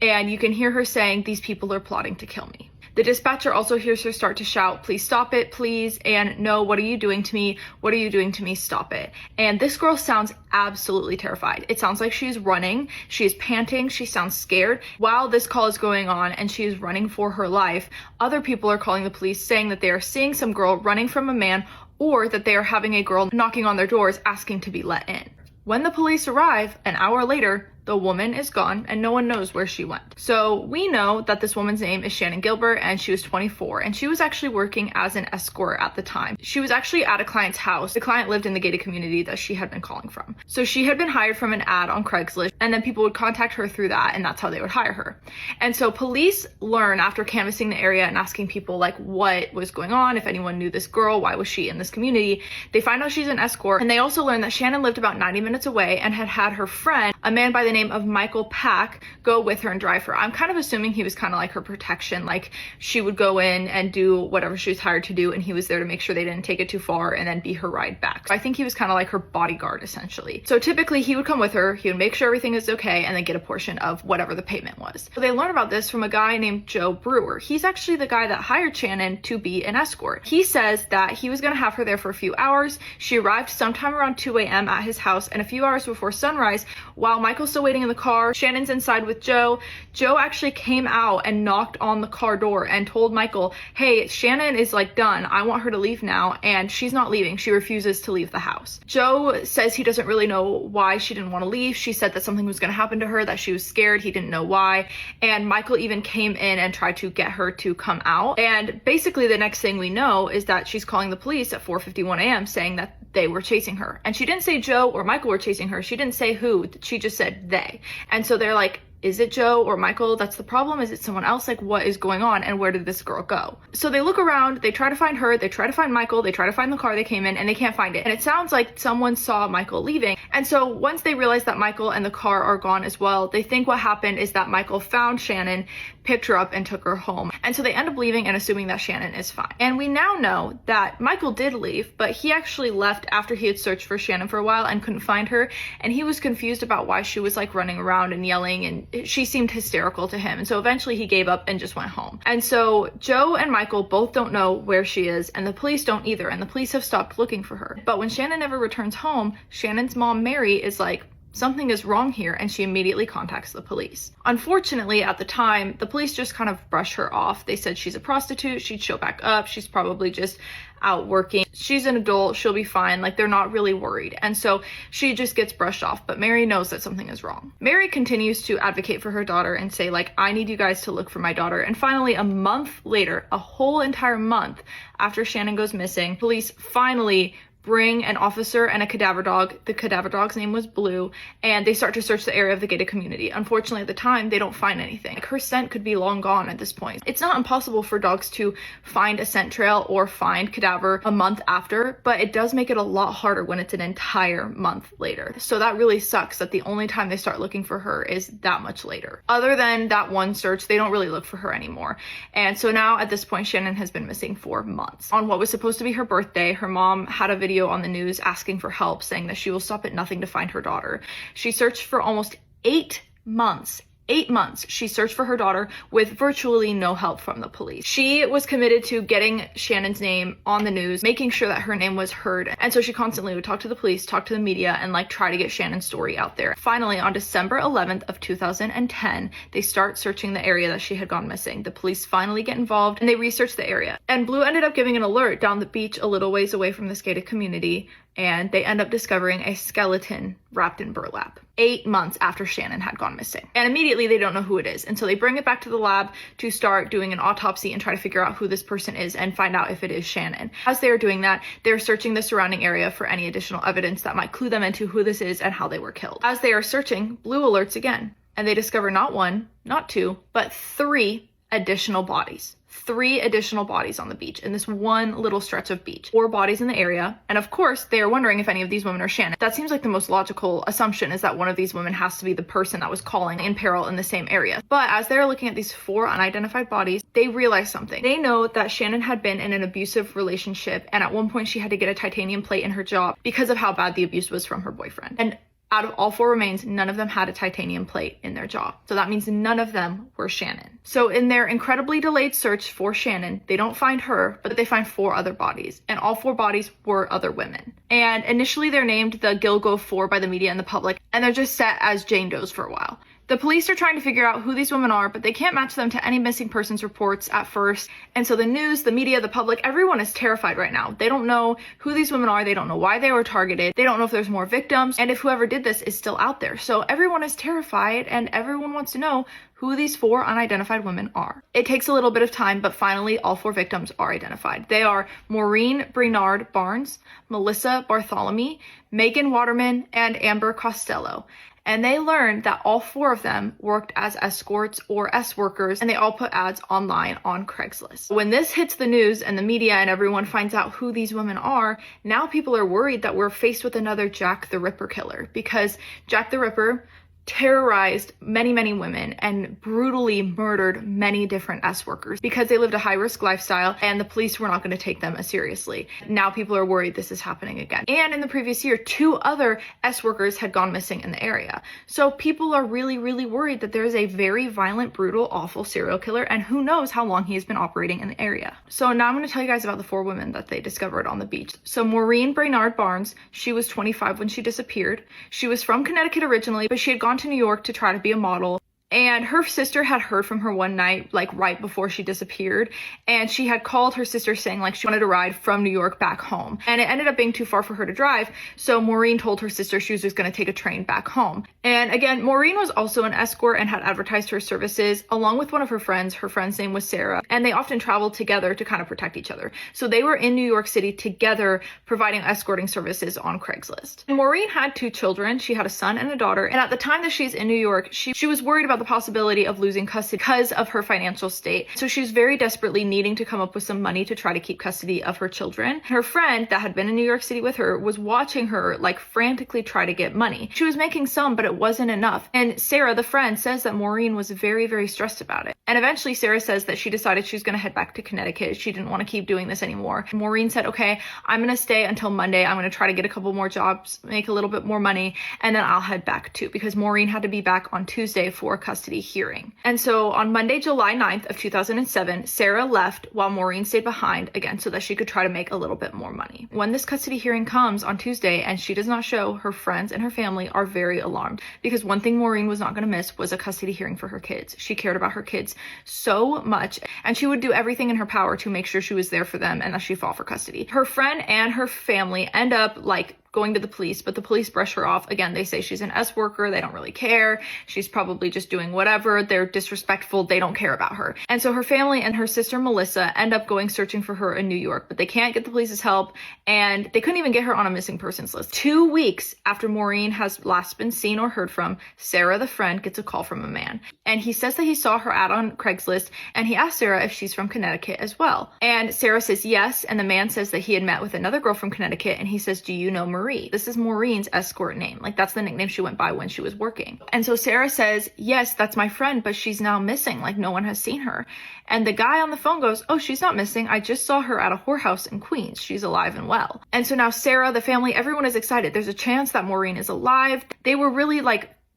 And you can hear her saying, "These people are plotting to kill me." The dispatcher also hears her start to shout, "Please stop it, please," and "No, what are you doing to me? What are you doing to me? Stop it." And this girl sounds absolutely terrified. It sounds like she's running, she is panting, she sounds scared. While this call is going on and she is running for her life, other people are calling the police saying that they are seeing some girl running from a man or that they are having a girl knocking on their doors asking to be let in. When the police arrive, an hour later, the woman is gone and no one knows where she went. So we know that this woman's name is Shannon Gilbert and she was 24 and she was actually working as an escort at the time. She was actually at a client's house. The client lived in the gated community that she had been calling from. So she had been hired from an ad on Craigslist and then people would contact her through that and that's how they would hire her. And so police learn after canvassing the area and asking people like what was going on, if anyone knew this girl, why was she in this community. They find out she's an escort and they also learn that Shannon lived about 90 minutes away and had her friend, a man by the name of Michael Pack, go with her and drive her. I'm kind of assuming he was kind of like her protection, like she would go in and do whatever she was hired to do and he was there to make sure they didn't take it too far and then be her ride back. So I think he was kind of like her bodyguard essentially. So typically he would come with her, he would make sure everything is okay and then get a portion of whatever the payment was. So they learn about this from a guy named Joe Brewer. He's actually the guy that hired Shannon to be an escort. He says that he was going to have her there for a few hours. She arrived sometime around 2 a.m. at his house and a few hours before sunrise. While Michael's still waiting in the car, Shannon's inside with Joe. Joe actually came out and knocked on the car door and told Michael, "Hey, Shannon is like done. I want her to leave now." And she's not leaving. She refuses to leave the house. Joe says he doesn't really know why she didn't want to leave. She said that something was going to happen to her, that she was scared. He didn't know why. And Michael even came in and tried to get her to come out. And basically the next thing we know is that she's calling the police at 4:51 a.m. saying that they were chasing her. And she didn't say Joe or Michael were chasing her. She didn't say who. She just said they. And so they're like, is it Joe or Michael that's the problem? Is it someone else? Like, what is going on and where did this girl go? So they look around, they try to find her, they try to find Michael, they try to find the car they came in and they can't find it. And it sounds like someone saw Michael leaving. And so once they realize that Michael and the car are gone as well, they think what happened is that Michael found Shannon, picked her up and took her home. And so they end up leaving and assuming that Shannon is fine. And we now know that Michael did leave, but he actually left after he had searched for Shannon for a while and couldn't find her. And he was confused about why she was like running around and yelling and she seemed hysterical to him. And so eventually he gave up and just went home. And so Joe and Michael both don't know where she is and the police don't either. And the police have stopped looking for her. But when Shannon never returns home, Shannon's mom, Mary, is like, something is wrong here, and she immediately contacts the police. Unfortunately, at the time, the police just kind of brush her off. They said she's a prostitute, she'd show back up, she's probably just out working. She's an adult, she'll be fine. Like, they're not really worried. And so she just gets brushed off, but Mary knows that something is wrong. Mary continues to advocate for her daughter and say, like, I need you guys to look for my daughter. And finally, a month later, a whole entire month after Shannon goes missing, police finally bring an officer and a cadaver dog. The cadaver dog's name was Blue, and they start to search the area of the gated community. Unfortunately, at the time, they don't find anything. Like, her scent could be long gone at this point. It's not impossible for dogs to find a scent trail or find cadaver a month after, but it does make it a lot harder when it's an entire month later. So that really sucks that the only time they start looking for her is that much later. Other than that one search, they don't really look for her anymore. And so now at this point, Shannon has been missing for months. On what was supposed to be her birthday, her mom had a video on the news asking for help, saying that she will stop at nothing to find her daughter. She searched for almost 8 months. 8 months she searched for her daughter with virtually no help from the police. She was committed to getting Shannon's name on the news, making sure that her name was heard. And so she constantly would talk to the police, talk to the media, and like try to get Shannon's story out there. Finally, on December 11th of 2010, they start searching the area that she had gone missing. The police finally get involved and they research the area. And Blue ended up giving an alert down the beach a little ways away from this gated community, and they end up discovering a skeleton wrapped in burlap 8 months after Shannon had gone missing. And immediately they don't know who it is. And so they bring it back to the lab to start doing an autopsy and try to figure out who this person is and find out if it is Shannon. As they are doing that, they're searching the surrounding area for any additional evidence that might clue them into who this is and how they were killed. As they are searching, Blue alerts again, and they discover not 1, not 2, but 3 additional bodies. 3 additional bodies on the beach in this one little stretch of beach. 4 bodies in the area. And of course, they are wondering if any of these women are Shannon. That seems like the most logical assumption, is that one of these women has to be the person that was calling in peril in the same area. But as they're looking at these 4 unidentified bodies, they realize something. They know that Shannon had been in an abusive relationship, and at one point she had to get a titanium plate in her jaw because of how bad the abuse was from her boyfriend. And out of all 4 remains, none of them had a titanium plate in their jaw. So that means none of them were Shannon. So in their incredibly delayed search for Shannon, they don't find her, but they find 4 other bodies. And all 4 bodies were other women. And initially they're named the Gilgo 4 by the media and the public, and they're just set as Jane Does for a while. The police are trying to figure out who these women are, but they can't match them to any missing persons reports at first. And so the news, the media, the public, everyone is terrified right now. They don't know who these women are. They don't know why they were targeted. They don't know if there's more victims, and if whoever did this is still out there. So everyone is terrified, and everyone wants to know who these 4 unidentified women are. It takes a little bit of time, but finally all 4 victims are identified. They are Maureen Brainard Barnes, Melissa Bartholomew, Megan Waterman, and Amber Costello. And they learned that all 4 of them worked as escorts or S-workers, and they all put ads online on Craigslist. When this hits the news and the media and everyone finds out who these women are, now people are worried that we're faced with another Jack the Ripper killer, because Jack the Ripper terrorized many, many women and brutally murdered many different S-workers because they lived a high-risk lifestyle and the police were not going to take them as seriously. Now people are worried this is happening again. And in the previous year, 2 other S-workers had gone missing in the area. So people are really, really worried that there is a very violent, brutal, awful serial killer, and who knows how long he has been operating in the area. So now I'm going to tell you guys about the 4 women that they discovered on the beach. So Maureen Brainard Barnes, she was 25 when she disappeared. She was from Connecticut originally, but she had gone to New York to try to be a model. And her sister had heard from her one night, like right before she disappeared. And she had called her sister saying like she wanted to ride from New York back home. And it ended up being too far for her to drive. So Maureen told her sister she was just going to take a train back home. And again, Maureen was also an escort and had advertised her services along with one of her friends. Her friend's name was Sarah. And they often traveled together to kind of protect each other. So they were in New York City together providing escorting services on Craigslist. And Maureen had 2 children. She had a son and a daughter. And at the time that she's in New York, she was worried about the possibility of losing custody because of her financial state. So she was very desperately needing to come up with some money to try to keep custody of her children. Her friend that had been in New York City with her was watching her like frantically try to get money. She was making some, but it wasn't enough. And Sarah, the friend, says that Maureen was very, very stressed about it. And eventually Sarah says that she decided she was going to head back to Connecticut. She didn't want to keep doing this anymore. Maureen said, okay, I'm going to stay until Monday. I'm going to try to get a couple more jobs, make a little bit more money, and then I'll head back too, because Maureen had to be back on Tuesday for a custody hearing. And so on Monday, July 9th of 2007, Sarah left while Maureen stayed behind again so that she could try to make a little bit more money. When this custody hearing comes on Tuesday and she does not show, her friends and her family are very alarmed, because one thing Maureen was not going to miss was a custody hearing for her kids. She cared about her kids so much, and she would do everything in her power to make sure she was there for them and that she fought for custody. Her friend and her family end up like going to the police, but the police brush her off. Again, they say she's an S worker. They don't really care. She's probably just doing whatever. They're disrespectful. They don't care about her. And so her family and her sister Melissa end up going searching for her in New York, but they can't get the police's help, and they couldn't even get her on a missing persons list. 2 weeks after Maureen has last been seen or heard from, Sarah, the friend, gets a call from a man. And he says that he saw her ad on Craigslist, and he asked Sarah if she's from Connecticut as well. And Sarah says yes, and the man says that he had met with another girl from Connecticut, and he says, do you know Marie? This is Maureen's escort name. Like, that's the nickname she went by when she was working. And so Sarah says, yes, that's my friend, but she's now missing. Like, no one has seen her. And the guy on the phone goes, oh, she's not missing. I just saw her at a whorehouse in Queens. She's alive and well. And so now Sarah, the family, everyone is excited. There's a chance that Maureen is alive. They were really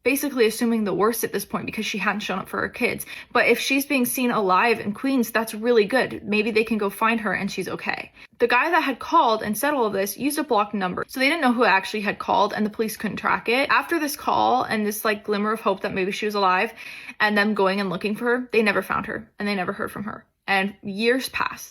basically assuming the worst at this point because she hadn't shown up for her kids. But if she's being seen alive in Queens, that's really good. Maybe they can go find her and she's okay. The guy that had called and said all of this used a blocked number. So they didn't know who actually had called, and the police couldn't track it. After this call and this glimmer of hope that maybe she was alive and them going and looking for her, they never found her and they never heard from her. And years pass.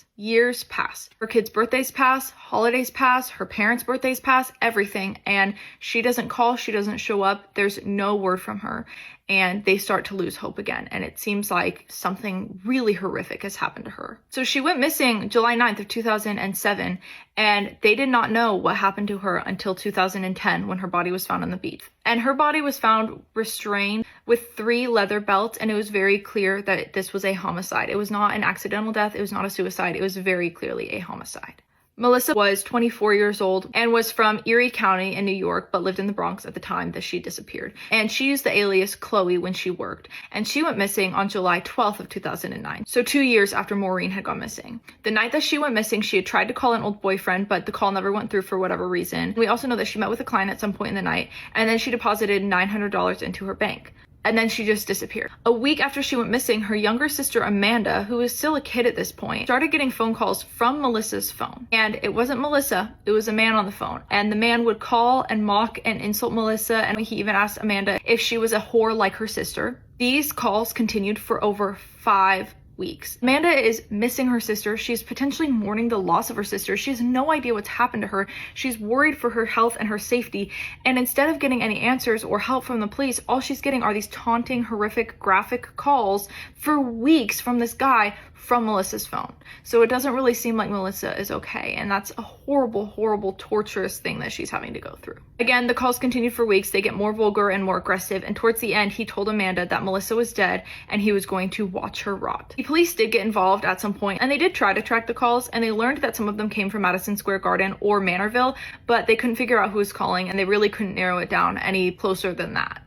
Her kids' birthdays pass, holidays pass, her parents' birthdays pass, everything. And she doesn't call, she doesn't show up. There's no word from her. And they start to lose hope again. And it seems like something really horrific has happened to her. So she went missing July 9th of 2007. And they did not know what happened to her until 2010 when her body was found on the beach. And her body was found restrained with 3 leather belts. And it was very clear that this was a homicide. It was not an accidental death. It was not a suicide. It was very clearly a homicide. Melissa was 24 years old and was from Erie County in New York, but lived in the Bronx at the time that she disappeared. And she used the alias Chloe when she worked. And she went missing on July 12th of 2009. So 2 years after Maureen had gone missing. The night that she went missing, she had tried to call an old boyfriend, but the call never went through for whatever reason. We also know that she met with a client at some point in the night, and then she deposited $900 into her bank. And then she just disappeared. A week after she went missing, her younger sister Amanda, who was still a kid at this point, started getting phone calls from Melissa's phone. And it wasn't Melissa, it was a man on the phone. And the man would call and mock and insult Melissa, and he even asked Amanda if she was a whore like her sister. These calls continued for over 5 weeks. Amanda is missing her sister. She's potentially mourning the loss of her sister. She has no idea what's happened to her. She's worried for her health and her safety. And instead of getting any answers or help from the police, all she's getting are these taunting, horrific, graphic calls for weeks from this guy from Melissa's phone. So it doesn't really seem like Melissa is okay. And that's a horrible, horrible, torturous thing that she's having to go through. Again, the calls continued for weeks. They get more vulgar and more aggressive. And towards the end, he told Amanda that Melissa was dead and he was going to watch her rot. The police did get involved at some point, and they did try to track the calls, and they learned that some of them came from Madison Square Garden or Manorville, but they couldn't figure out who was calling, and they really couldn't narrow it down any closer than that.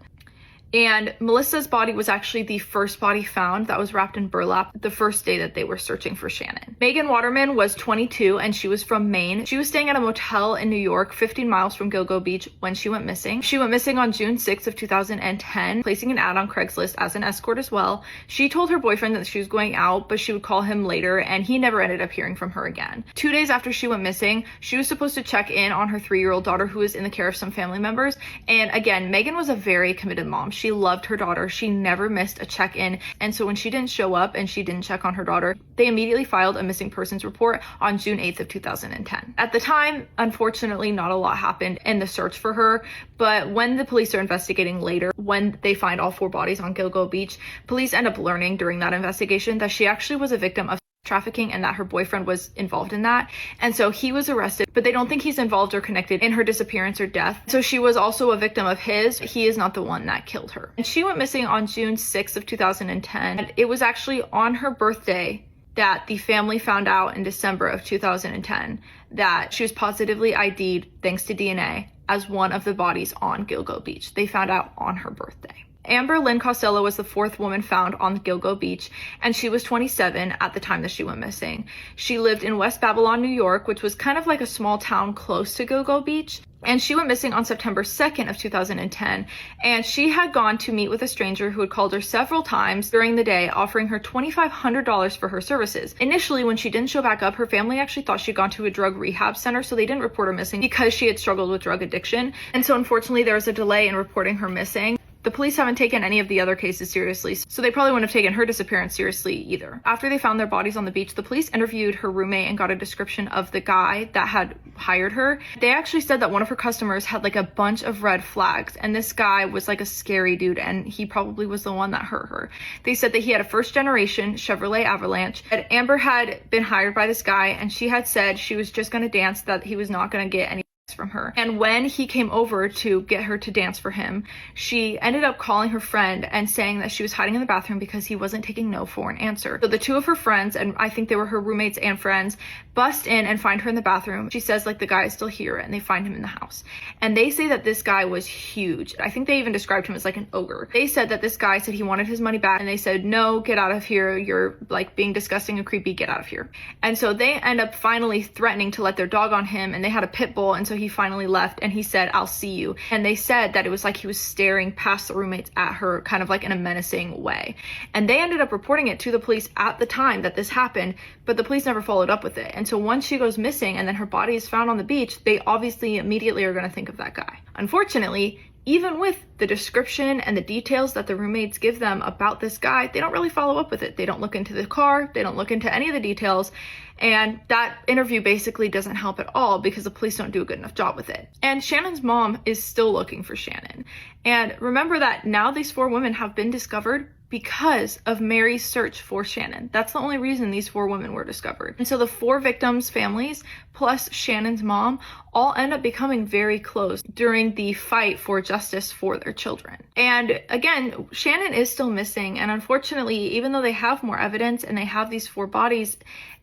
And Melissa's body was actually the first body found that was wrapped in burlap the first day that they were searching for Shannon. Megan Waterman was 22 and she was from Maine. She was staying at a motel in New York, 15 miles from Gilgo Beach when she went missing. She went missing on June 6th of 2010, placing an ad on Craigslist as an escort as well. She told her boyfriend that she was going out, but she would call him later, and he never ended up hearing from her again. 2 days after she went missing, she was supposed to check in on her 3-year-old daughter who was in the care of some family members. And again, Megan was a very committed mom. She loved her daughter. She never missed a check-in. And so when she didn't show up and she didn't check on her daughter, they immediately filed a missing persons report on June 8th of 2010. At the time, unfortunately, not a lot happened in the search for her. But when the police are investigating later, when they find all 4 bodies on Gilgo Beach, police end up learning during that investigation that she actually was a victim of trafficking and that her boyfriend was involved in that. And so he was arrested, but they don't think he's involved or connected in her disappearance or death. So she was also a victim of his. He is not the one that killed her. And she went missing on June 6th of 2010. And it was actually on her birthday that the family found out in December of 2010 that she was positively ID'd, thanks to DNA, as one of the bodies on Gilgo Beach. They found out on her birthday. Amber Lynn Costello was the 4th woman found on Gilgo Beach, and she was 27 at the time that she went missing. She lived in West Babylon, New York, which was kind of like a small town close to Gilgo Beach. And she went missing on September 2nd of 2010, and she had gone to meet with a stranger who had called her several times during the day, offering her $2,500 for her services. Initially, when she didn't show back up, her family actually thought she'd gone to a drug rehab center, so they didn't report her missing because she had struggled with drug addiction. And so unfortunately, there was a delay in reporting her missing. The police haven't taken any of the other cases seriously, so they probably wouldn't have taken her disappearance seriously either. After they found their bodies on the beach, the police interviewed her roommate and got a description of the guy that had hired her. They actually said that one of her customers had like a bunch of red flags, and this guy was like a scary dude, and he probably was the one that hurt her. They said that he had a first generation Chevrolet Avalanche, that Amber had been hired by this guy, and she had said she was just going to dance, that he was not going to get any from her. And when he came over to get her to dance for him, she ended up calling her friend and saying that she was hiding in the bathroom because he wasn't taking no for an answer. So the two of her friends, and I think they were her roommates and friends, bust in and find her in the bathroom. She says like the guy is still here, and they find him in the house. And they say that this guy was huge. I think they even described him as like an ogre. They said that this guy said he wanted his money back, and they said, no, get out of here. You're like being disgusting and creepy. Get out of here. And so they end up finally threatening to let their dog on him, and they had a pit bull, and so he finally left, and he said, I'll see you. And they said that it was like he was staring past the roommates at her, kind of like in a menacing way. And they ended up reporting it to the police at the time that this happened, but the police never followed up with it. And so once she goes missing and then her body is found on the beach, they obviously immediately are going to think of that guy. Unfortunately, even with the description and the details that the roommates give them about this guy, they don't really follow up with it. They don't look into the car, they don't look into any of the details, and that interview basically doesn't help at all because the police don't do a good enough job with it. And Shannon's mom is still looking for Shannon. And remember that now these 4 women have been discovered because of Mary's search for Shannon. That's the only reason these 4 women were discovered. And so the 4 victims' families plus Shannon's mom all end up becoming very close during the fight for justice for their children. And again, Shannon is still missing, and unfortunately, even though they have more evidence and they have these 4 bodies,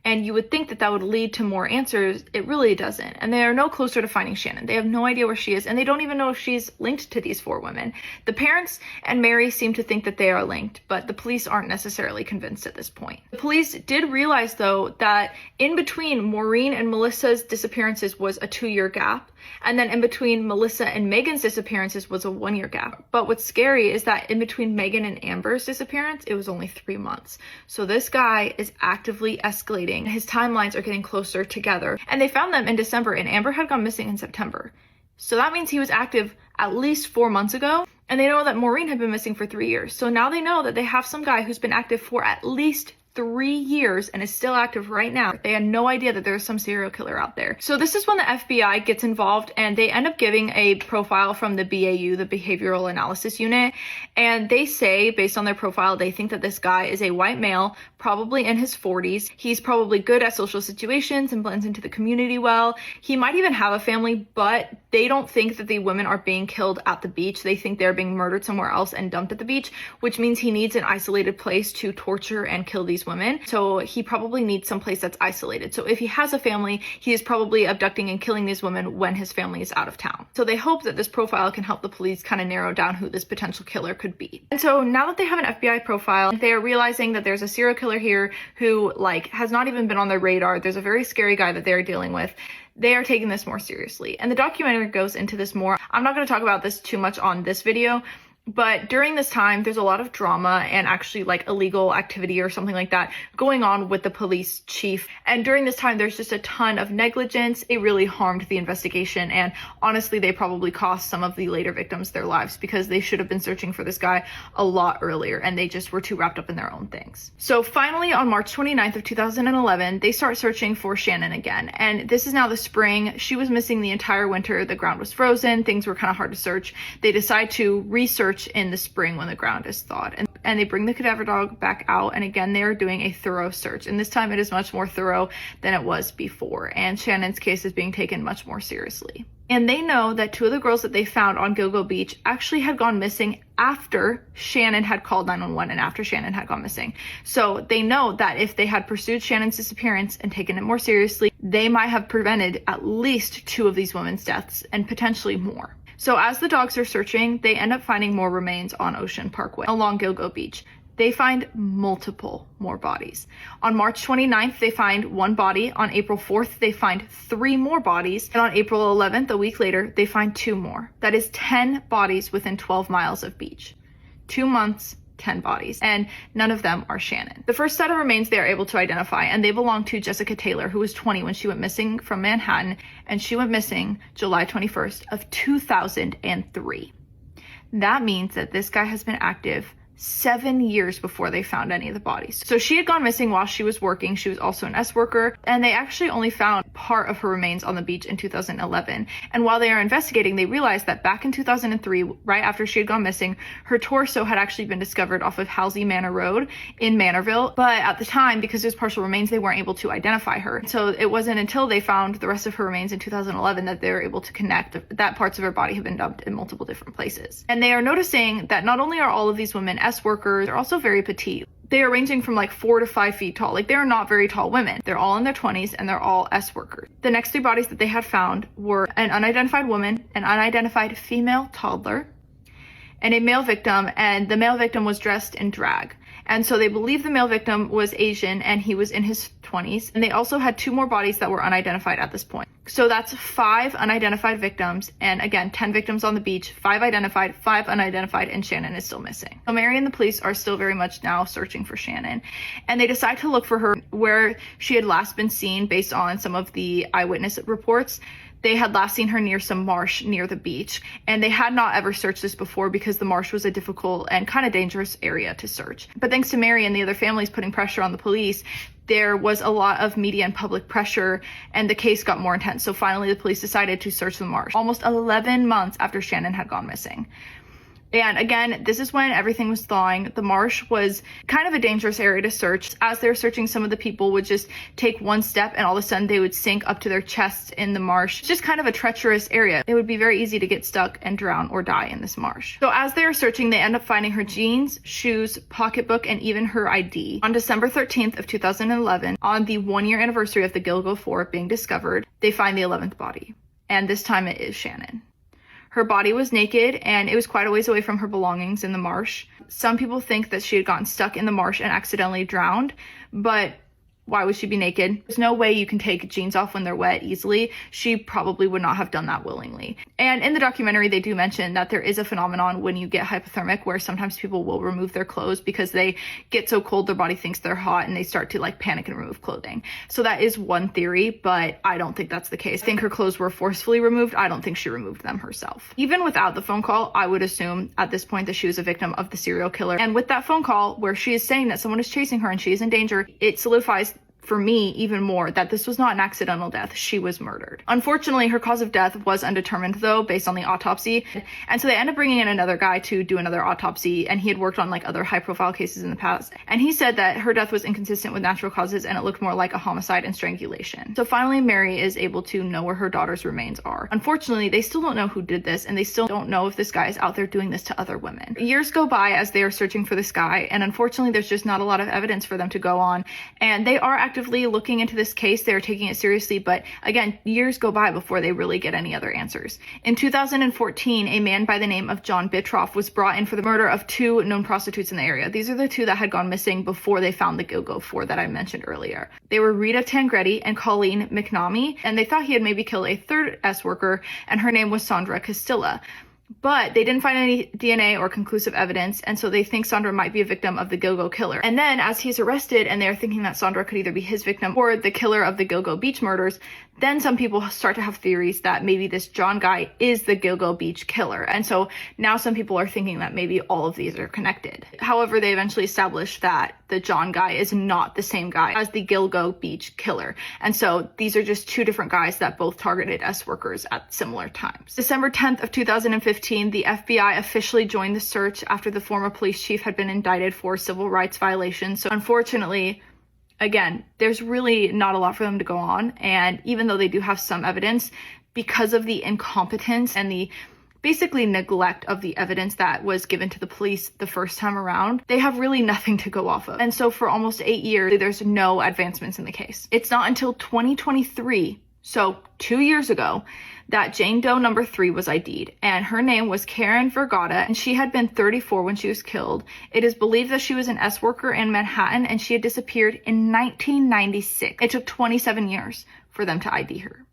and you would think that that would lead to more answers, it really doesn't. And they are no closer to finding Shannon. They have no idea where she is, and they don't even know if she's linked to these 4 women. The parents and Mary seem to think that they are linked, but the police aren't necessarily convinced at this point. The police did realize, though, that in between Maureen and Melissa's disappearances was a 2-year gap, and then in between Melissa and Megan's disappearances was a 1-year gap. But what's scary is that in between Megan and Amber's disappearance, it was only 3 months. So this guy is actively escalating. His timelines are getting closer together. And they found them in December, and Amber had gone missing in September. So that means he was active at least 4 months ago. And they know that Maureen had been missing for 3 years. So now they know that they have some guy who's been active for at least 3 years and is still active right now. They had no idea that there's some serial killer out there. So this is when the FBI gets involved, and they end up giving a profile from the BAU, the Behavioral Analysis Unit. And they say, based on their profile, they think that this guy is a white male, probably in his 40s. He's probably good at social situations and blends into the community well. He might even have a family, but they don't think that the women are being killed at the beach. They think they're being murdered somewhere else and dumped at the beach, which means he needs an isolated place to torture and kill these women. So he probably needs some place that's isolated. So if he has a family, he is probably abducting and killing these women when his family is out of town. So they hope that this profile can help the police kind of narrow down who this potential killer could be. And so now that they have an FBI profile, they are realizing that there's a serial killer here who like has not even been on their radar. There's a very scary guy that they're dealing with. They are taking this more seriously. And the documentary goes into this more. I'm not going to talk about this too much on this video, but during this time, there's a lot of drama and actually like illegal activity or something like that going on with the police chief. And during this time, there's just a ton of negligence. It really harmed the investigation. And honestly, they probably cost some of the later victims their lives because they should have been searching for this guy a lot earlier, and they just were too wrapped up in their own things. So finally, on March 29th of 2011, they start searching for Shannon again. And this is now the spring. She was missing the entire winter. The ground was frozen. Things were kind of hard to search. They decide to research in the spring when the ground is thawed, and they bring the cadaver dog back out, and again they are doing a thorough search, and this time it is much more thorough than it was before, and Shannon's case is being taken much more seriously. And they know that 2 of the girls that they found on Gilgo Beach actually had gone missing after Shannon had called 911 and after Shannon had gone missing. So they know that if they had pursued Shannon's disappearance and taken it more seriously, they might have prevented at least 2 of these women's deaths and potentially more. So as the dogs are searching, they end up finding more remains on Ocean Parkway along Gilgo Beach. They find multiple more bodies. On March 29th, they find 1 body. On April 4th, they find 3 more bodies. And on April 11th, a week later, they find 2 more. That is 10 bodies within 12 miles of beach. 2 months, 10 bodies, and none of them are Shannon. The first set of remains they are able to identify, and they belong to Jessica Taylor, who was 20 when she went missing from Manhattan, and she went missing July 21st of 2003. That means that this guy has been active 7 years before they found any of the bodies. So she had gone missing while she was working. She was also an S worker, and they actually only found part of her remains on the beach in 2011. And while they are investigating, they realized that back in 2003, right after she had gone missing, her torso had actually been discovered off of Halsey Manor Road in Manorville. But at the time, because there's partial remains, they weren't able to identify her. So it wasn't until they found the rest of her remains in 2011 that they were able to connect that parts of her body have been dumped in multiple different places. And they are noticing that not only are all of these women S workers, they're also very petite. They are ranging from like 4 to 5 feet tall. Like, they're not very tall women. They're all in their 20s and they're all S workers. The next 3 bodies that they had found were an unidentified woman, an unidentified female toddler, and a male victim, and the male victim was dressed in drag. And so they believe the male victim was Asian and he was in his 20s. And they also had 2 more bodies that were unidentified at this point. So that's 5 unidentified victims. And again, 10 victims on the beach, 5 identified, 5 unidentified, and Shannon is still missing. So Mary and the police are still very much now searching for Shannon. And they decide to look for her where she had last been seen based on some of the eyewitness reports. They had last seen her near some marsh near the beach, and they had not ever searched this before because the marsh was a difficult and kind of dangerous area to search. But thanks to Mary and the other families putting pressure on the police, there was a lot of media and public pressure, and the case got more intense. So finally, the police decided to search the marsh almost 11 months after Shannon had gone missing. And again, this is when everything was thawing. The marsh was kind of a dangerous area to search. As they were searching, some of the people would just take one step and all of a sudden they would sink up to their chests in the marsh. It's just kind of a treacherous area. It would be very easy to get stuck and drown or die in this marsh. So as they are searching, they end up finding her jeans, shoes, pocketbook, and even her ID. On December 13th of 2011, on the 1-year anniversary of the Gilgo 4 being discovered, they find the 11th body. And this time it is Shannon. Her body was naked, and it was quite a ways away from her belongings in the marsh. Some people think that she had gotten stuck in the marsh and accidentally drowned, but why would she be naked? There's no way you can take jeans off when they're wet easily. She probably would not have done that willingly. And in the documentary, they do mention that there is a phenomenon when you get hypothermic where sometimes people will remove their clothes because they get so cold their body thinks they're hot and they start to like panic and remove clothing. So that is one theory, but I don't think that's the case. I think her clothes were forcefully removed. I don't think she removed them herself. Even without the phone call, I would assume at this point that she was a victim of the serial killer. And with that phone call where she is saying that someone is chasing her and she is in danger, it solidifies for me even more that this was not an accidental death. She was murdered. Unfortunately, her cause of death was undetermined though, based on the autopsy. And so they end up bringing in another guy to do another autopsy, and he had worked on like other high profile cases in the past. And he said that her death was inconsistent with natural causes and it looked more like a homicide and strangulation. So finally, Mary is able to know where her daughter's remains are. Unfortunately, they still don't know who did this, and they still don't know if this guy is out there doing this to other women. Years go by as they are searching for this guy, and unfortunately, there's just not a lot of evidence for them to go on. And they are actively looking into this case. They're taking it seriously, but again, years go by before they really get any other answers. In 2014, a man by the name of John Bittroff was brought in for the murder of 2 known prostitutes in the area. These are the 2 that had gone missing before they found the Gilgo 4 that I mentioned earlier. They were Rita Tangretti and Colleen McNamee, and they thought he had maybe killed a 3rd S worker, and her name was Sandra Castilla. But they didn't find any DNA or conclusive evidence, and so they think Sandra might be a victim of the Gilgo killer. And then as he's arrested and they're thinking that Sandra could either be his victim or the killer of the Gilgo Beach murders, then some people start to have theories that maybe this John guy is the Gilgo Beach killer. And so now some people are thinking that maybe all of these are connected. However, they eventually established that the John guy is not the same guy as the Gilgo Beach killer. And so these are just 2 different guys that both targeted S workers at similar times. December 10th of 2015, the FBI officially joined the search after the former police chief had been indicted for civil rights violations. So unfortunately, again, there's really not a lot for them to go on. And even though they do have some evidence, because of the incompetence and the basically neglect of the evidence that was given to the police the first time around, they have really nothing to go off of. And so for almost 8 years, there's no advancements in the case. It's not until 2023, so 2 years ago, that Jane Doe number 3 was ID'd, and her name was Karen Vergata, and she had been 34 when she was killed. It is believed that she was an S worker in Manhattan, and she had disappeared in 1996. It took 27 years for them to ID her.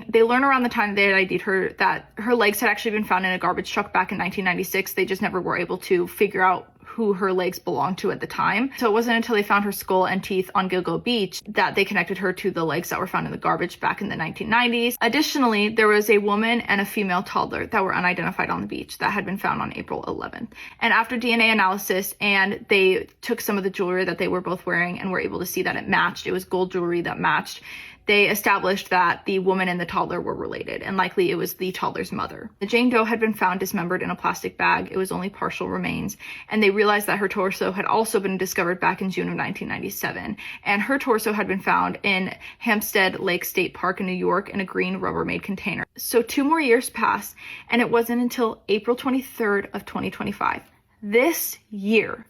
They learned around the time they had ID'd her that her legs had actually been found in a garbage truck back in 1996. They just never were able to figure out who her legs belonged to at the time. So it wasn't until they found her skull and teeth on Gilgo Beach that they connected her to the legs that were found in the garbage back in the 1990s. Additionally, there was a woman and a female toddler that were unidentified on the beach that had been found on April 11th. And after DNA analysis, and they took some of the jewelry that they were both wearing and were able to see that it matched, it was gold jewelry that matched, they established that the woman and the toddler were related, and likely it was the toddler's mother. The Jane Doe had been found dismembered in a plastic bag. It was only partial remains, and they realized that her torso had also been discovered back in June of 1997, and her torso had been found in Hampstead Lake State Park in New York in a green Rubbermaid container. So 2 more years passed, and it wasn't until April 23rd of 2025, this year,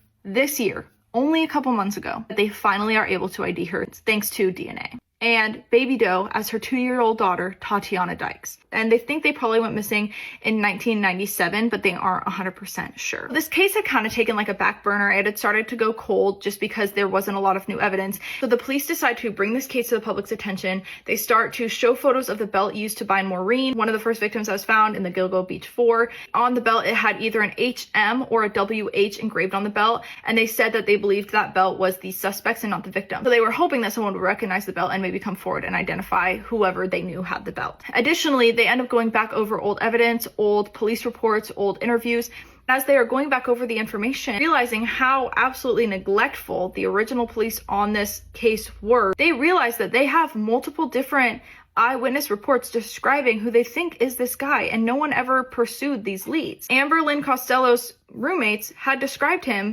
only a couple months ago, that they finally are able to ID her thanks to DNA. And Baby Doe as her 2-year-old daughter, Tatiana Dykes. And they think they probably went missing in 1997, but they aren't 100% sure. This case had kind of taken like a back burner. It had started to go cold just because there wasn't a lot of new evidence. So the police decide to bring this case to the public's attention. They start to show photos of the belt used to bind Maureen, one of the first victims that was found in the Gilgo Beach 4. On the belt, it had either an HM or a WH engraved on the belt. And they said that they believed that belt was the suspects and not the victim. So they were hoping that someone would recognize the belt and maybe come forward and identify whoever they knew had the belt. Additionally, they end up going back over old evidence, old police reports, old interviews. As they are going back over the information, realizing how absolutely neglectful the original police on this case were, they realize that they have multiple different eyewitness reports describing who they think is this guy, and no one ever pursued these leads. Amber Lynn Costello's roommates had described him.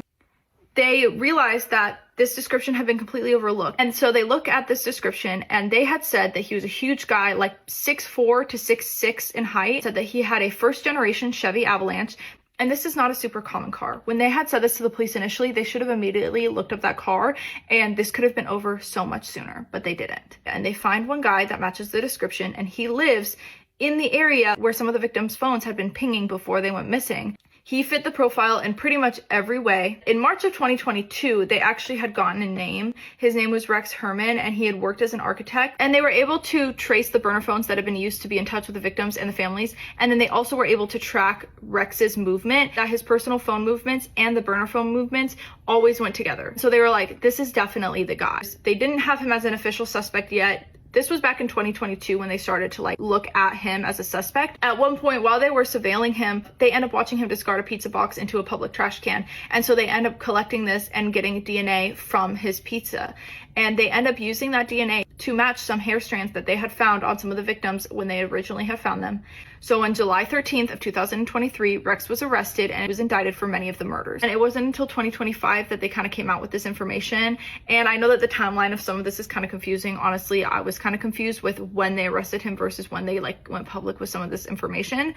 They realized that this description had been completely overlooked. And so they look at this description, and they had said that he was a huge guy, like 6'4" to 6'6" in height, said that he had a first-generation Chevy Avalanche, and this is not a super common car. When they had said this to the police initially, they should have immediately looked up that car, and this could have been over so much sooner, but they didn't. And they find one guy that matches the description, and he lives in the area where some of the victims' phones had been pinging before they went missing. He fit the profile in pretty much every way. In March of 2022, they actually had gotten a name. His name was Rex Herman, and he had worked as an architect. And they were able to trace the burner phones that had been used to be in touch with the victims and the families. And then they also were able to track Rex's movement, that his personal phone movements and the burner phone movements always went together. So they were like, this is definitely the guy. They didn't have him as an official suspect yet. This was back in 2022 when they started to look at him as a suspect. At one point, while they were surveilling him, they end up watching him discard a pizza box into a public trash can. And so they end up collecting this and getting DNA from his pizza. And they end up using that DNA to match some hair strands that they had found on some of the victims when they originally had found them. So on July 13th of 2023, Rex was arrested and was indicted for many of the murders. And it wasn't until 2025 that they kind of came out with this information. And I know that the timeline of some of this is kind of confusing. Honestly, I was kind of confused with when they arrested him versus when they went public with some of this information.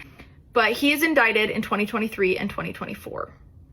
But he is indicted in 2023 and 2024.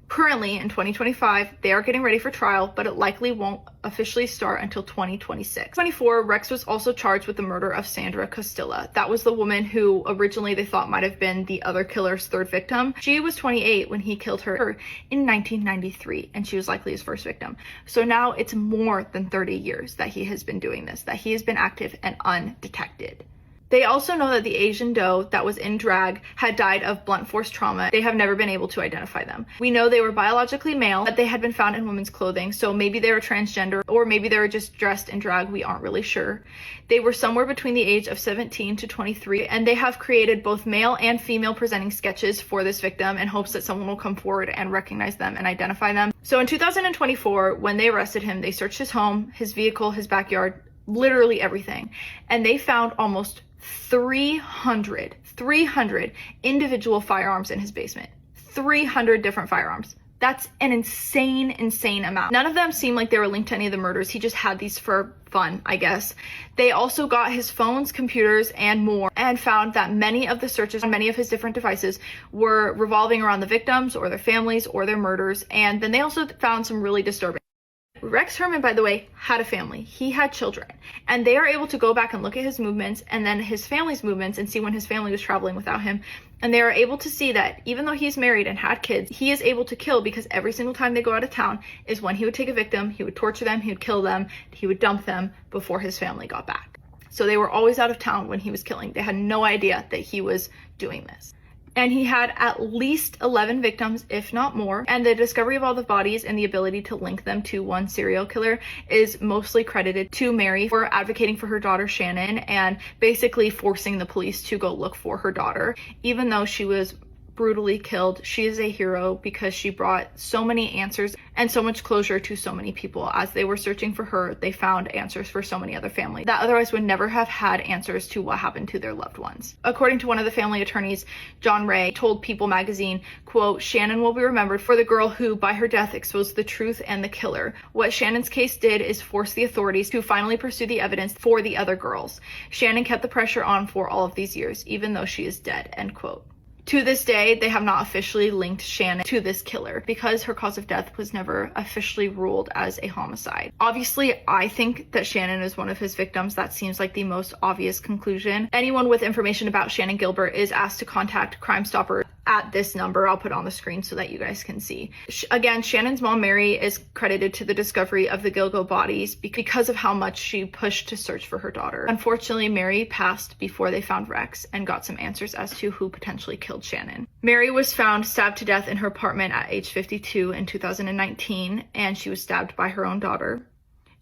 Currently, in 2025, they are getting ready for trial, but it likely won't officially start until 2026. 2024, Rex was also charged with the murder of Sandra Costilla. That was the woman who originally they thought might have been the other killer's third victim. She was 28 when he killed her in 1993, and she was likely his first victim. So now it's more than 30 years that he has been doing this, that he has been active and undetected. They also know that the Asian doe that was in drag had died of blunt force trauma. They have never been able to identify them. We know they were biologically male, that they had been found in women's clothing, so maybe they were transgender, or maybe they were just dressed in drag. We aren't really sure. They were somewhere between the age of 17 to 23, and they have created both male and female presenting sketches for this victim in hopes that someone will come forward and recognize them and identify them. So in 2024, when they arrested him, they searched his home, his vehicle, his backyard, literally everything, and they found almost 300 individual firearms in his basement. 300 different firearms. That's an insane amount. None of them seem like they were linked to any of the murders. He just had these for fun, I guess. They also got his phones, computers, and more, and found that many of the searches on many of his different devices were revolving around the victims or their families or their murders. And then they also found some really disturbing. Rex Herman, by the way, had a family. He had children, and they are able to go back and look at his movements and then his family's movements and see when his family was traveling without him. And they are able to see that even though he's married and had kids, he is able to kill, because every single time they go out of town is when he would take a victim, he would torture them, he would kill them, he would dump them before his family got back. So they were always out of town when he was killing. They had no idea that he was doing this. And he had at least 11 victims, if not more. And the discovery of all the bodies and the ability to link them to one serial killer is mostly credited to Mary for advocating for her daughter Shannon and basically forcing the police to go look for her daughter. Even though she was brutally killed, she is a hero because she brought so many answers and so much closure to so many people. As they were searching for her, they found answers for so many other families that otherwise would never have had answers to what happened to their loved ones. According to one of the family attorneys, John Ray, told People magazine, quote, "Shannon will be remembered for the girl who, by her death, exposed the truth and the killer. What Shannon's case did is force the authorities to finally pursue the evidence for the other girls. Shannon kept the pressure on for all of these years, even though she is dead," end quote. To this day, they have not officially linked Shannon to this killer because her cause of death was never officially ruled as a homicide. Obviously, I think that Shannon is one of his victims. That seems like the most obvious conclusion. Anyone with information about Shannon Gilbert is asked to contact Crime Stoppers at this number. I'll put on the screen so that you guys can see. Again, Shannon's mom, Mary, is credited to the discovery of the Gilgo bodies because of how much she pushed to search for her daughter. Unfortunately, Mary passed before they found Rex and got some answers as to who potentially killed Shannon. Mary was found stabbed to death in her apartment at age 52 in 2019, and she was stabbed by her own daughter.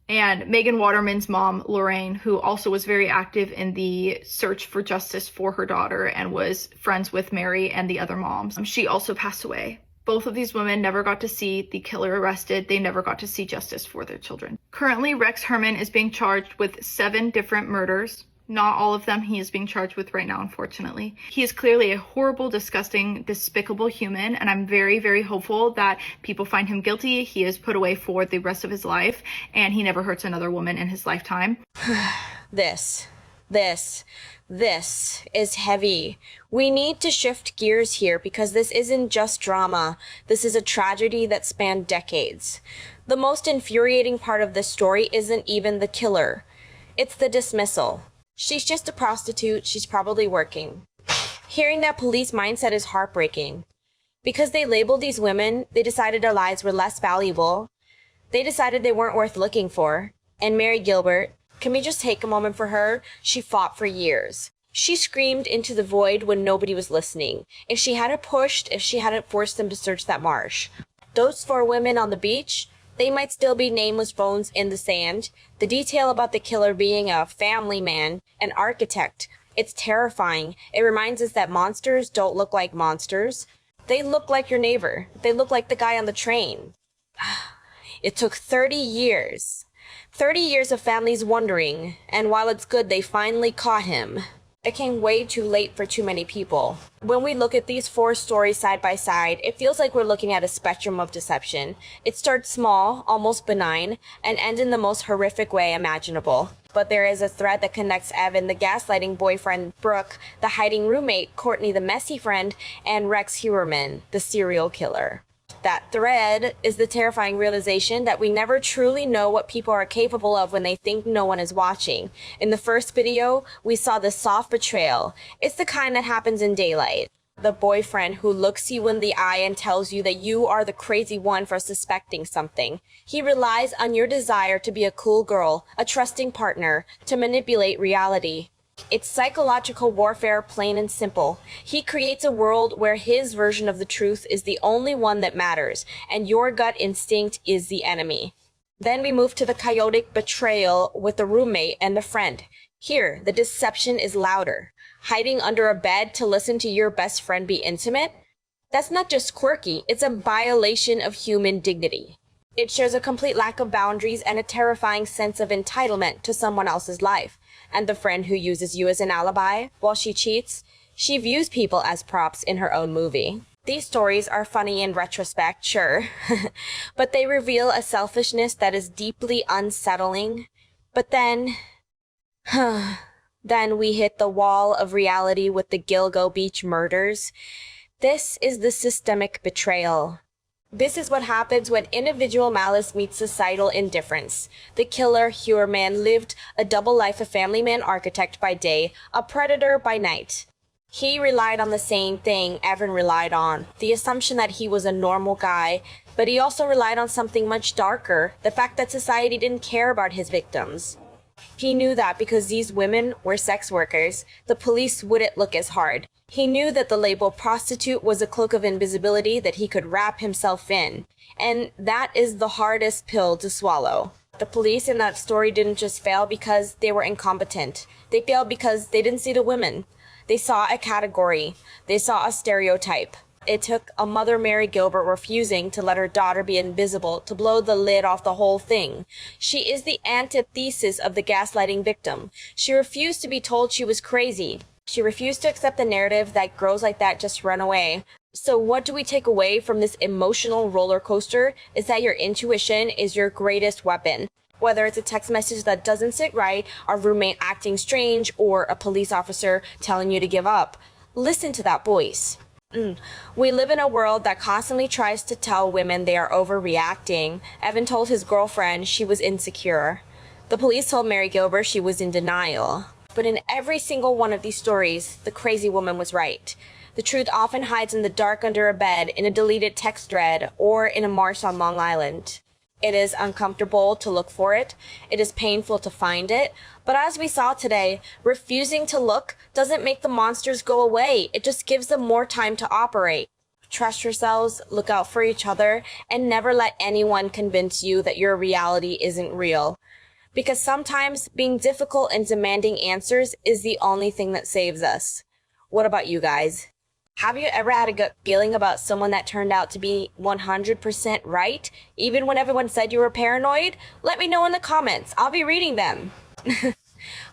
And Megan Waterman's mom, Lorraine, who also was very active in the search for justice for her daughter and was friends with Mary and the other moms, she also passed away. Both of these women never got to see the killer arrested. They never got to see justice for their children. Currently, Rex Herman is being charged with 7 different murders. Not all of them he is being charged with right now, unfortunately. He is clearly a horrible, disgusting, despicable human, and I'm very, very hopeful that people find him guilty. He is put away for the rest of his life, and he never hurts another woman in his lifetime. This is heavy. We need to shift gears here because this isn't just drama. This is a tragedy that spanned decades. The most infuriating part of this story isn't even the killer. It's the dismissal. She's just a prostitute. She's probably working. Hearing that police mindset is heartbreaking. Because they labeled these women, they decided their lives were less valuable. They decided they weren't worth looking for. And Mary Gilbert, can we just take a moment for her? She fought for years. She screamed into the void when nobody was listening. If she hadn't pushed, if she hadn't forced them to search that marsh. Those 4 women on the beach, they might still be nameless bones in the sand. The detail about the killer being a family man, an architect, it's terrifying. It reminds us that monsters don't look like monsters. They look like your neighbor. They look like the guy on the train. It took 30 years. 30 years of families wondering, and while it's good they finally caught him, it came way too late for too many people. When we look at these 4 stories side by side, it feels like we're looking at a spectrum of deception. It starts small, almost benign, and ends in the most horrific way imaginable. But there is a thread that connects Evan, the gaslighting boyfriend, Brooke, the hiding roommate, Courtney, the messy friend, and Rex Heuermann, the serial killer. That thread is the terrifying realization that we never truly know what people are capable of when they think no one is watching. In the first video, we saw the soft betrayal. It's the kind that happens in daylight. The boyfriend who looks you in the eye and tells you that you are the crazy one for suspecting something. He relies on your desire to be a cool girl, a trusting partner, to manipulate reality. It's psychological warfare, plain and simple. He creates a world where his version of the truth is the only one that matters, and your gut instinct is the enemy. Then we move to the chaotic betrayal with the roommate and the friend. Here, the deception is louder. Hiding under a bed to listen to your best friend be intimate? That's not just quirky, it's a violation of human dignity. It shows a complete lack of boundaries and a terrifying sense of entitlement to someone else's life. And the friend who uses you as an alibi while she cheats, she views people as props in her own movie. These stories are funny in retrospect, sure, but they reveal a selfishness that is deeply unsettling. But then we hit the wall of reality with the Gilgo Beach murders. This is the systemic betrayal. This is what happens when individual malice meets societal indifference. The killer, Heuermann, lived a double life, a family man architect by day, a predator by night. He relied on the same thing Evan relied on, the assumption that he was a normal guy, but he also relied on something much darker, the fact that society didn't care about his victims. He knew that because these women were sex workers, the police wouldn't look as hard. He knew that the label prostitute was a cloak of invisibility that he could wrap himself in, and that is the hardest pill to swallow. The police in that story didn't just fail because they were incompetent. They failed because they didn't see the women. They saw a category. They saw a stereotype. It took a mother, Mary Gilbert, refusing to let her daughter be invisible to blow the lid off the whole thing. She is the antithesis of the gaslighting victim. She refused to be told she was crazy. She refused to accept the narrative that girls like that just run away. So what do we take away from this emotional roller coaster is that your intuition is your greatest weapon. Whether it's a text message that doesn't sit right, a roommate acting strange, or a police officer telling you to give up, listen to that voice. We live in a world that constantly tries to tell women they are overreacting. Evan told his girlfriend she was insecure. The police told Mary Gilbert she was in denial. But in every single one of these stories, the crazy woman was right. The truth often hides in the dark under a bed, in a deleted text thread, or in a marsh on Long Island. It is uncomfortable to look for it. It is painful to find it. But as we saw today, refusing to look doesn't make the monsters go away. It just gives them more time to operate. Trust yourselves, look out for each other, and never let anyone convince you that your reality isn't real. Because sometimes being difficult and demanding answers is the only thing that saves us. What about you guys? Have you ever had a gut feeling about someone that turned out to be 100% right, even when everyone said you were paranoid? Let me know in the comments. I'll be reading them.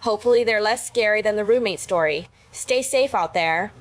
Hopefully they're less scary than the roommate story. Stay safe out there.